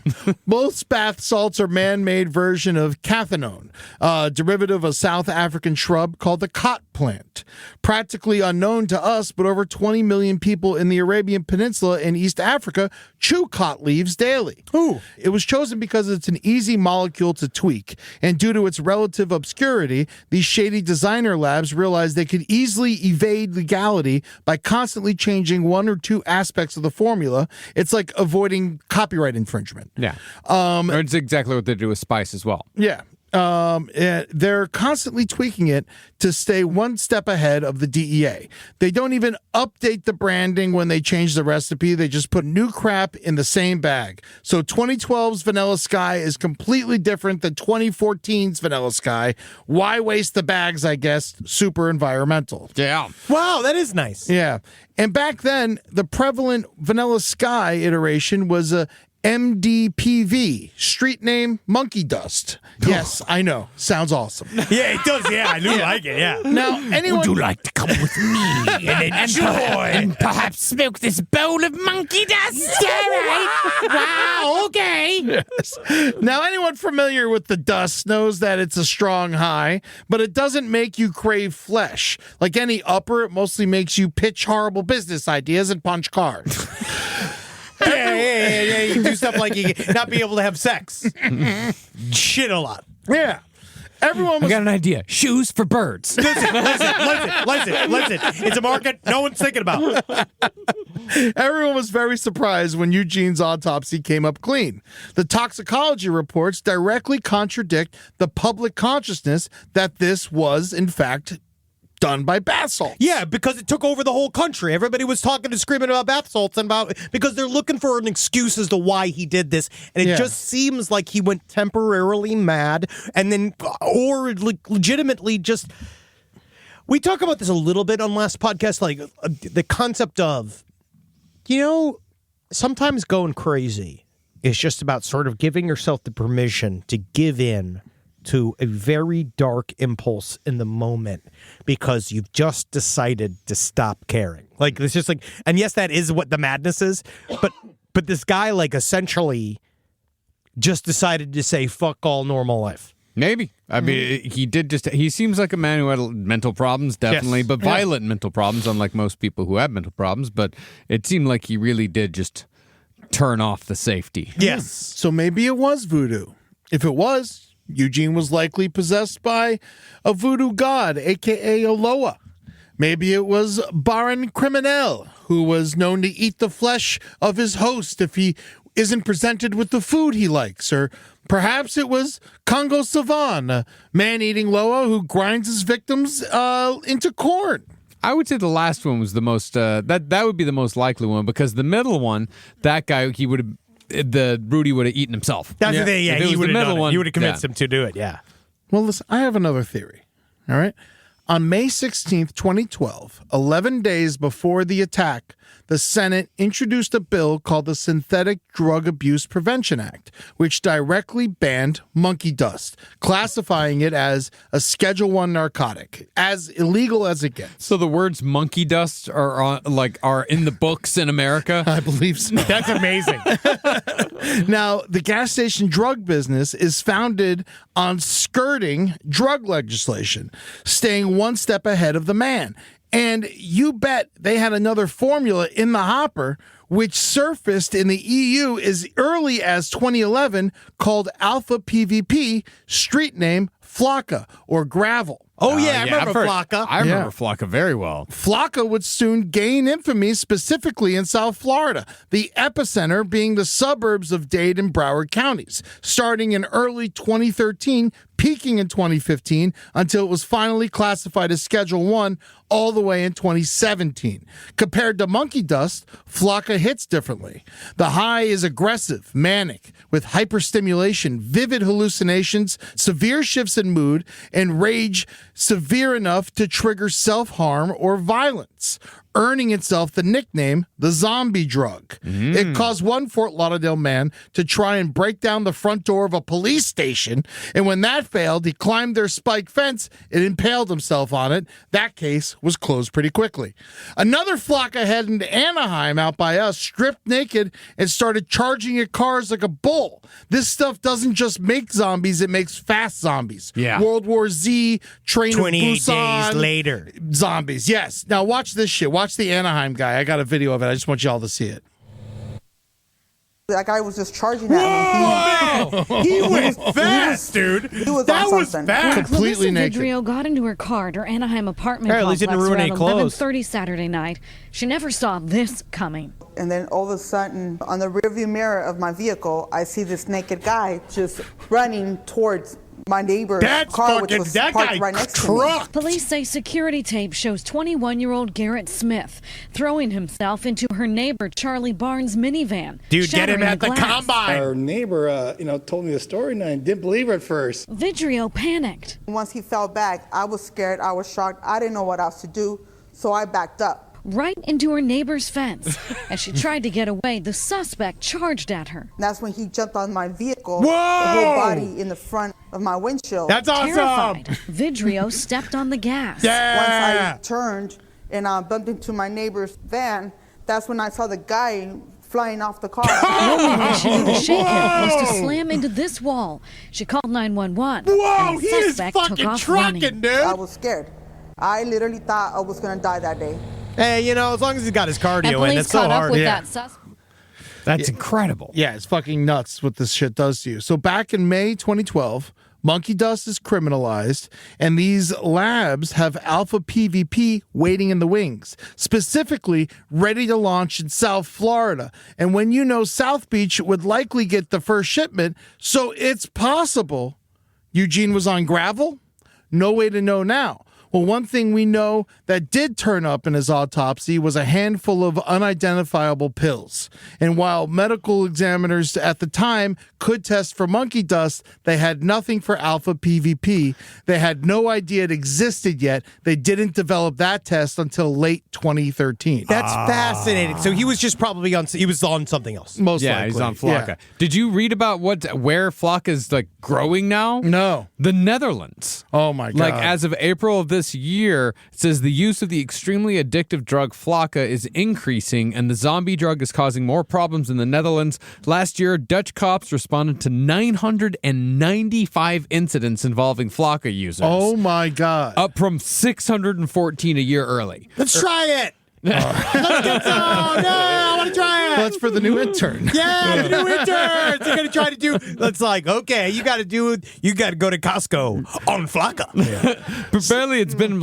most bath salts are man-made version of cathinone, a derivative of a South African shrub called the kot plant. Practically unknown to us, but over 20 million people in the Arabian Peninsula and East Africa chew kot leaves daily. Ooh. It was chosen because it's an easy molecule to tweak, and due to its relative obscurity, these shady designer labs realized they could easily evade legality by constantly changing 1 or 2 aspects of the formula. It's like avoiding copyright infringement. Yeah. It's exactly what they do with Spice as well. Yeah. They're constantly tweaking it to stay 1 step ahead of the DEA. They don't even update the branding when they change the recipe. They just put new crap in the same bag. So 2012's Vanilla Sky is completely different than 2014's Vanilla Sky. Why waste the bags, I guess? Super environmental. Yeah. Wow, that is nice. Yeah. And back then, the prevalent Vanilla Sky iteration was a MDPV, street name Monkey Dust. Yes, I know. Sounds awesome. Yeah, it does. Yeah, I do like it. Yeah. Now, anyone... Would you like to come with me and enjoy and perhaps smoke this bowl of monkey dust? All right. Wow, okay. Yes. Now, anyone familiar with the dust knows that it's a strong high, but it doesn't make you crave flesh. Like any upper, it mostly makes you pitch horrible business ideas and punch cards. Yeah. You do stuff like you not be able to have sex. Shit a lot. Yeah. Everyone was... I got an idea. Shoes for birds. Listen. It's a market no one's thinking about. Everyone was very surprised when Eugene's autopsy came up clean. The toxicology reports directly contradict the public consciousness that this was, in fact, done by bath salts. Yeah, because it took over the whole country. Everybody was talking and screaming about bath salts and because they're looking for an excuse as to why he did this. And it just seems like he went temporarily mad and then, or legitimately just, we talk about this a little bit on last podcast, like the concept of, sometimes going crazy is just about sort of giving yourself the permission to give in to a very dark impulse in the moment because you've just decided to stop caring. Like, it's just like, and yes, that is what the madness is, but this guy, like, essentially just decided to say, fuck all normal life. Maybe. I mean, he seems like a man who had mental problems, definitely, Yes. but violent mental problems, unlike most people who have mental problems, but it seemed like he really did just turn off the safety. Yes. So maybe it was voodoo. If it was, Eugene was likely possessed by a voodoo god, a.k.a. Aloha. Maybe it was Baron Criminel, who was known to eat the flesh of his host if he isn't presented with the food he likes. Or perhaps it was Congo Savan, a man-eating Loa who grinds his victims into corn. I would say the last one was the most, that would be the most likely one, because the middle one, that guy, Rudy would have eaten himself. That's the thing, If it he was would the have middle done it. one. He would have convinced him to do it, yeah. Well, listen, I have another theory, all right? On May 16th, 2012, 11 days before the attack, the Senate introduced a bill called the Synthetic Drug Abuse Prevention Act, which directly banned monkey dust, classifying it as a Schedule I narcotic, as illegal as it gets. So the words monkey dust are in the books in America? I believe so. That's amazing. Now, the gas station drug business is founded on skirting drug legislation, staying one step ahead of the man. And you bet they had another formula in the hopper, which surfaced in the EU as early as 2011, called Alpha PVP, street name Flocka, or gravel. Oh, yeah, I remember Flocka. I remember Flocka very well. Flocka would soon gain infamy, specifically in South Florida, the epicenter being the suburbs of Dade and Broward counties. Starting in early 2013, peaking in 2015 until it was finally classified as Schedule 1 all the way in 2017. Compared to monkey dust, Flocka hits differently. The high is aggressive, manic, with hyperstimulation, vivid hallucinations, severe shifts in mood, and rage severe enough to trigger self-harm or violence, earning itself the nickname the zombie drug. It caused one Fort Lauderdale man to try and break down the front door of a police station, and when that failed, he climbed their spike fence and impaled himself on it. That case was closed pretty quickly. Another Flocka heading to Anaheim out by us, stripped naked and started charging at cars like a bull. This stuff doesn't just make zombies, it makes fast zombies. Yeah. World War Z, Train of 28 Busan. days later. Zombies, yes. Now watch this shit. Watch the Anaheim guy. I got a video of it. I just want y'all to see it. That guy was just charging at me. He went fast, dude. He was That on was something. fast. Completely Melissa naked. Vidrio got into her car at her Anaheim apartment At least complex didn't ruin around any clothes. 11:30 Saturday night. She never saw this coming. And then all of a sudden, on the rearview mirror of my vehicle, I see this naked guy just running towards my neighbor's car, which was parked right next to me. Police say security tape shows 21-year-old Garrett Smith throwing himself into her neighbor Charlie Barnes' minivan. Dude, get him shattering at the glass. combine. Our neighbor, told me the story, and I didn't believe her at first. Vidrio panicked. Once he fell back, I was scared. I was shocked. I didn't know what else to do, so I backed up. Right into her neighbor's fence. As she tried to get away, the suspect charged at her. That's when he jumped on my vehicle, Whoa! the whole body in the front of my windshield. That's awesome. Terrified, Vidrio stepped on the gas. Once I turned and bumped into my neighbor's van, that's when I saw the guy flying off the car. The only way she knew to shake him was to slam into this wall. She called 911. Whoa, and the he is suspect took fucking off trucking, running. dude. I was scared. I literally thought I was going to die that day. Hey, as long as he's got his And cardio in, police that's so caught up hard. with that suspect. That's incredible. Yeah, it's fucking nuts what this shit does to you. So back in May 2012, monkey dust is criminalized, and these labs have alpha PVP waiting in the wings, specifically ready to launch in South Florida. And when South Beach would likely get the first shipment, so it's possible Eugene was on gravel? No way to know now. Well, one thing we know that did turn up in his autopsy was a handful of unidentifiable pills. And while medical examiners at the time could test for monkey dust, they had nothing for alpha PVP. They had no idea it existed yet. They didn't develop that test until late 2013. That's fascinating. So he was just probably on something else. Most Yeah, likely. he's on Flocka. Yeah. Did you read about where Flocka is growing now? No. The Netherlands. Oh my God. As of April of this year, it says the use of the extremely addictive drug Flocka is increasing, and the zombie drug is causing more problems in the Netherlands. Last year, Dutch cops responded to 995 incidents involving Flocka users. Oh my God. Up from 614 a year early. Let's try it. Let's get some. I want to try it. That's for the new intern. Yeah, the new interns. They're gonna try to do. That's okay. You got to go to Costco on Flocka. Apparently, it's been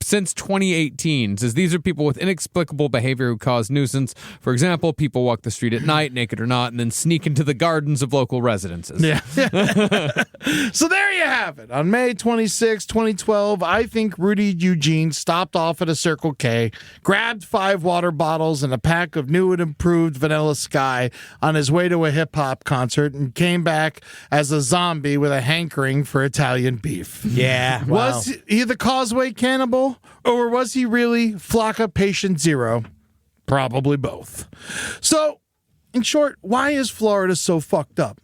since 2018. It says these are people with inexplicable behavior who cause nuisance. For example, people walk the street at night, naked or not, and then sneak into the gardens of local residences. Yeah. So there you have it. On May 26, 2012, I think Rudy Eugene stopped off at a Circle K, grabbed 5 water bottles and a pack of new and improved Vanilla Sky on his way to a hip-hop concert and came back as a zombie with a hankering for Italian beef. Yeah. Wow. Was he the Causeway cannibal, or was he really Flocka Patient Zero? Probably both. So, in short, why is Florida so fucked up?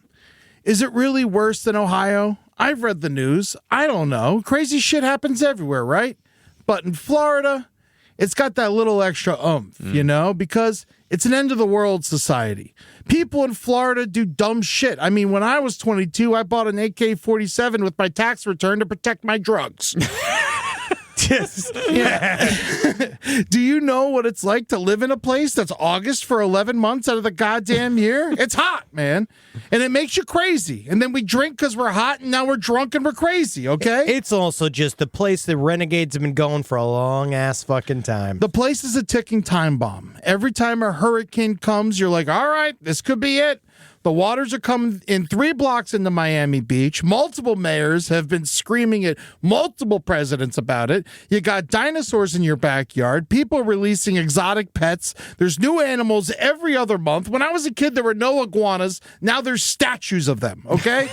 Is it really worse than Ohio? I've read the news. I don't know. Crazy shit happens everywhere, right? But in Florida, it's got that little extra oomph, because it's an end-of-the-world society. People in Florida do dumb shit. I mean, when I was 22, I bought an AK-47 with my tax return to protect my drugs. Yeah. Do you know what it's like to live in a place that's August for 11 months out of the goddamn year? It's hot, man. And it makes you crazy. And then we drink because we're hot, and now we're drunk and we're crazy, okay? It's also just the place the Renegades have been going for a long-ass fucking time. The place is a ticking time bomb. Every time a hurricane comes, you're like, all right, this could be it. The waters are coming in 3 blocks into Miami Beach. Multiple mayors have been screaming at multiple presidents about it. You got dinosaurs in your backyard. People releasing exotic pets. There's new animals every other month. When I was a kid, there were no iguanas. Now there's statues of them, okay?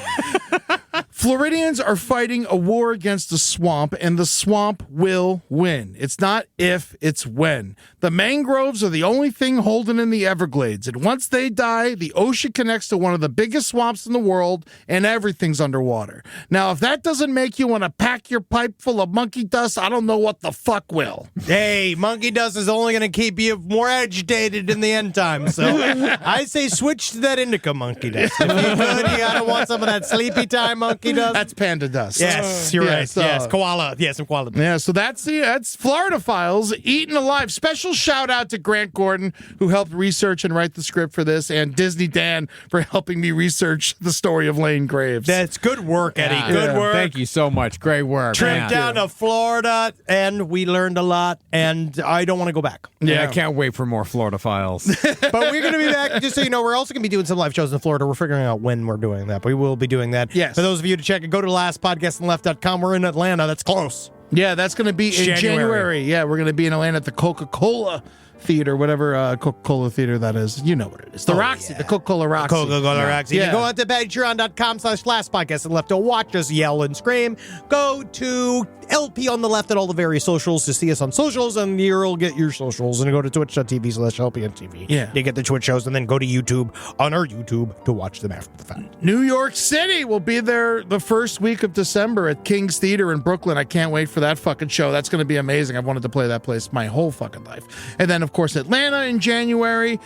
Floridians are fighting a war against the swamp, and the swamp will win. It's not if, it's when. The mangroves are the only thing holding in the Everglades, and once they die, the ocean connects to one of the biggest swamps in the world, and everything's underwater. Now, if that doesn't make you want to pack your pipe full of monkey dust, I don't know what the fuck will. Hey, monkey dust is only going to keep you more agitated in the end time, so I say switch to that indica monkey dust. If you could, you got to want some of that sleepy time monkey dust. That's panda dust. Yes, you're right. Yes, koala. Yes, some koala. Yeah, so that's Florida Files, Eaten Alive. Special shout out to Grant Gordon, who helped research and write the script for this, and Disney Dan for helping me research the story of Lane Graves. That's good work, Eddie. Good work. Thank you so much. Great work. Trip down to Florida, and we learned a lot, and I don't want to go back. Yeah, I can't wait for more Florida Files. But we're going to be back, just so you know, we're also going to be doing some live shows in Florida. We're figuring out when we're doing that, but we will be doing that. Yes. For those of you to check it, go to lastpodcastonleft.com. We're in Atlanta. That's close. Yeah, that's going to be in January. Yeah, we're going to be in Atlanta at the Coca-Cola Theater, whatever Coca-Cola Theater that is. You know what it is. The Roxy, the Coca-Cola Roxy. Coca-Cola Roxy. Yeah. You go out to patreon.com/lastpodcast to watch us yell and scream. Go to LP on the left at all the various socials to see us on socials, and you'll get your socials. And go to twitch.tv/LPNTV. Yeah. You get the Twitch shows, and then go to YouTube on our YouTube to watch them after the fact. New York City will be there the first week of December at King's Theater in Brooklyn. I can't wait for that fucking show. That's going to be amazing. I've wanted to play that place my whole fucking life. And then, of course, Atlanta in January,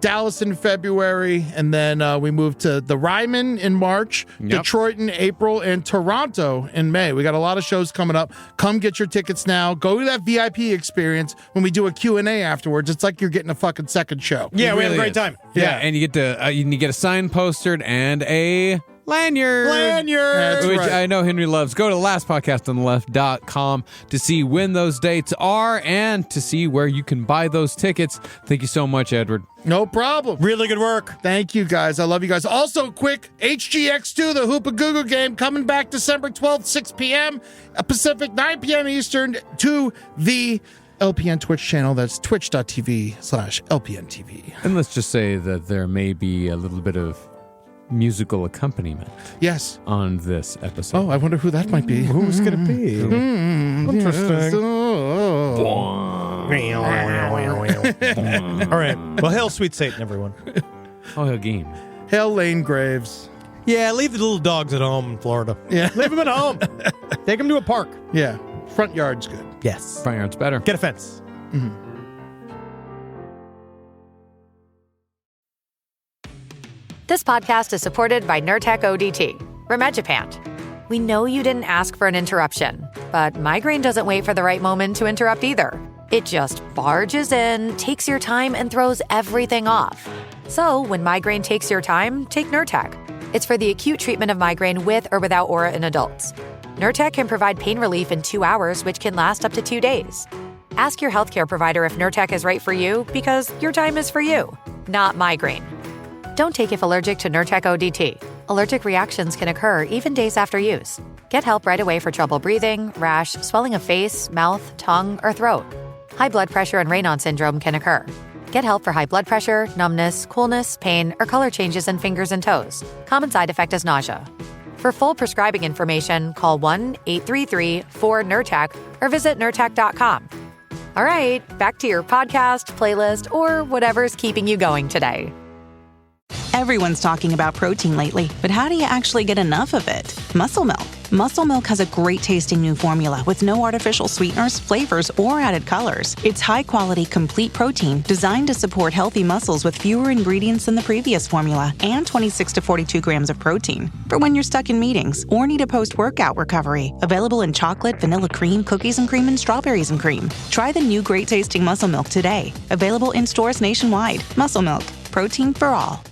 Dallas in February, and then we move to the Ryman in March, Detroit in April, and Toronto in May. We got a lot of shows coming up. Come get your tickets now. Go to that VIP experience when we do a Q&A afterwards. It's like you're getting a fucking second show. Yeah, we had a great time. Yeah, and you get a signed poster and a lanyard. That's which right. I know Henry loves. Go to lastpodcastonleft.com to see when those dates are and to see where you can buy those tickets. Thank you so much, Edward. No problem. Really good work. Thank you, guys. I love you guys. Also, quick, HGX2, the Hoopa Goo game, coming back December 12th, 6 p.m. Pacific, 9 p.m. Eastern to the LPN Twitch channel. That's twitch.tv/LPNTV. And let's just say that there may be a little bit of musical accompaniment. Yes. On this episode. Oh, I wonder who that might be. Who's going to be? Interesting. All right. Well, hail sweet Satan, everyone. Oh, again. Hail Lane Graves. Yeah, leave the little dogs at home in Florida. Yeah. Leave them at home. Take them to a park. Yeah. Front yard's good. Yes. Front yard's better. Get a fence. Mm-hmm. This podcast is supported by Nurtec ODT, Rimegepant. We know you didn't ask for an interruption, but migraine doesn't wait for the right moment to interrupt either. It just barges in, takes your time, and throws everything off. So when migraine takes your time, take Nurtec. It's for the acute treatment of migraine with or without aura in adults. Nurtec can provide pain relief in 2 hours, which can last up to 2 days. Ask your healthcare provider if Nurtec is right for you, because your time is for you, not migraine. Don't take if allergic to Nurtec ODT. Allergic reactions can occur even days after use. Get help right away for trouble breathing, rash, swelling of face, mouth, tongue, or throat. High blood pressure and Raynaud syndrome can occur. Get help for high blood pressure, numbness, coolness, pain, or color changes in fingers and toes. Common side effect is nausea. For full prescribing information, call 1-833-4-NURTEC or visit Nurtec.com. All right, back to your podcast, playlist, or whatever's keeping you going today. Everyone's talking about protein lately, but how do you actually get enough of it? Muscle Milk. Muscle Milk has a great tasting new formula with no artificial sweeteners, flavors, or added colors. It's high quality, complete protein designed to support healthy muscles with fewer ingredients than the previous formula and 26 to 42 grams of protein for when you're stuck in meetings or need a post-workout recovery. Available in chocolate, vanilla cream, cookies and cream, and strawberries and cream. Try the new great tasting Muscle Milk today. Available in stores nationwide. Muscle Milk. Protein for all.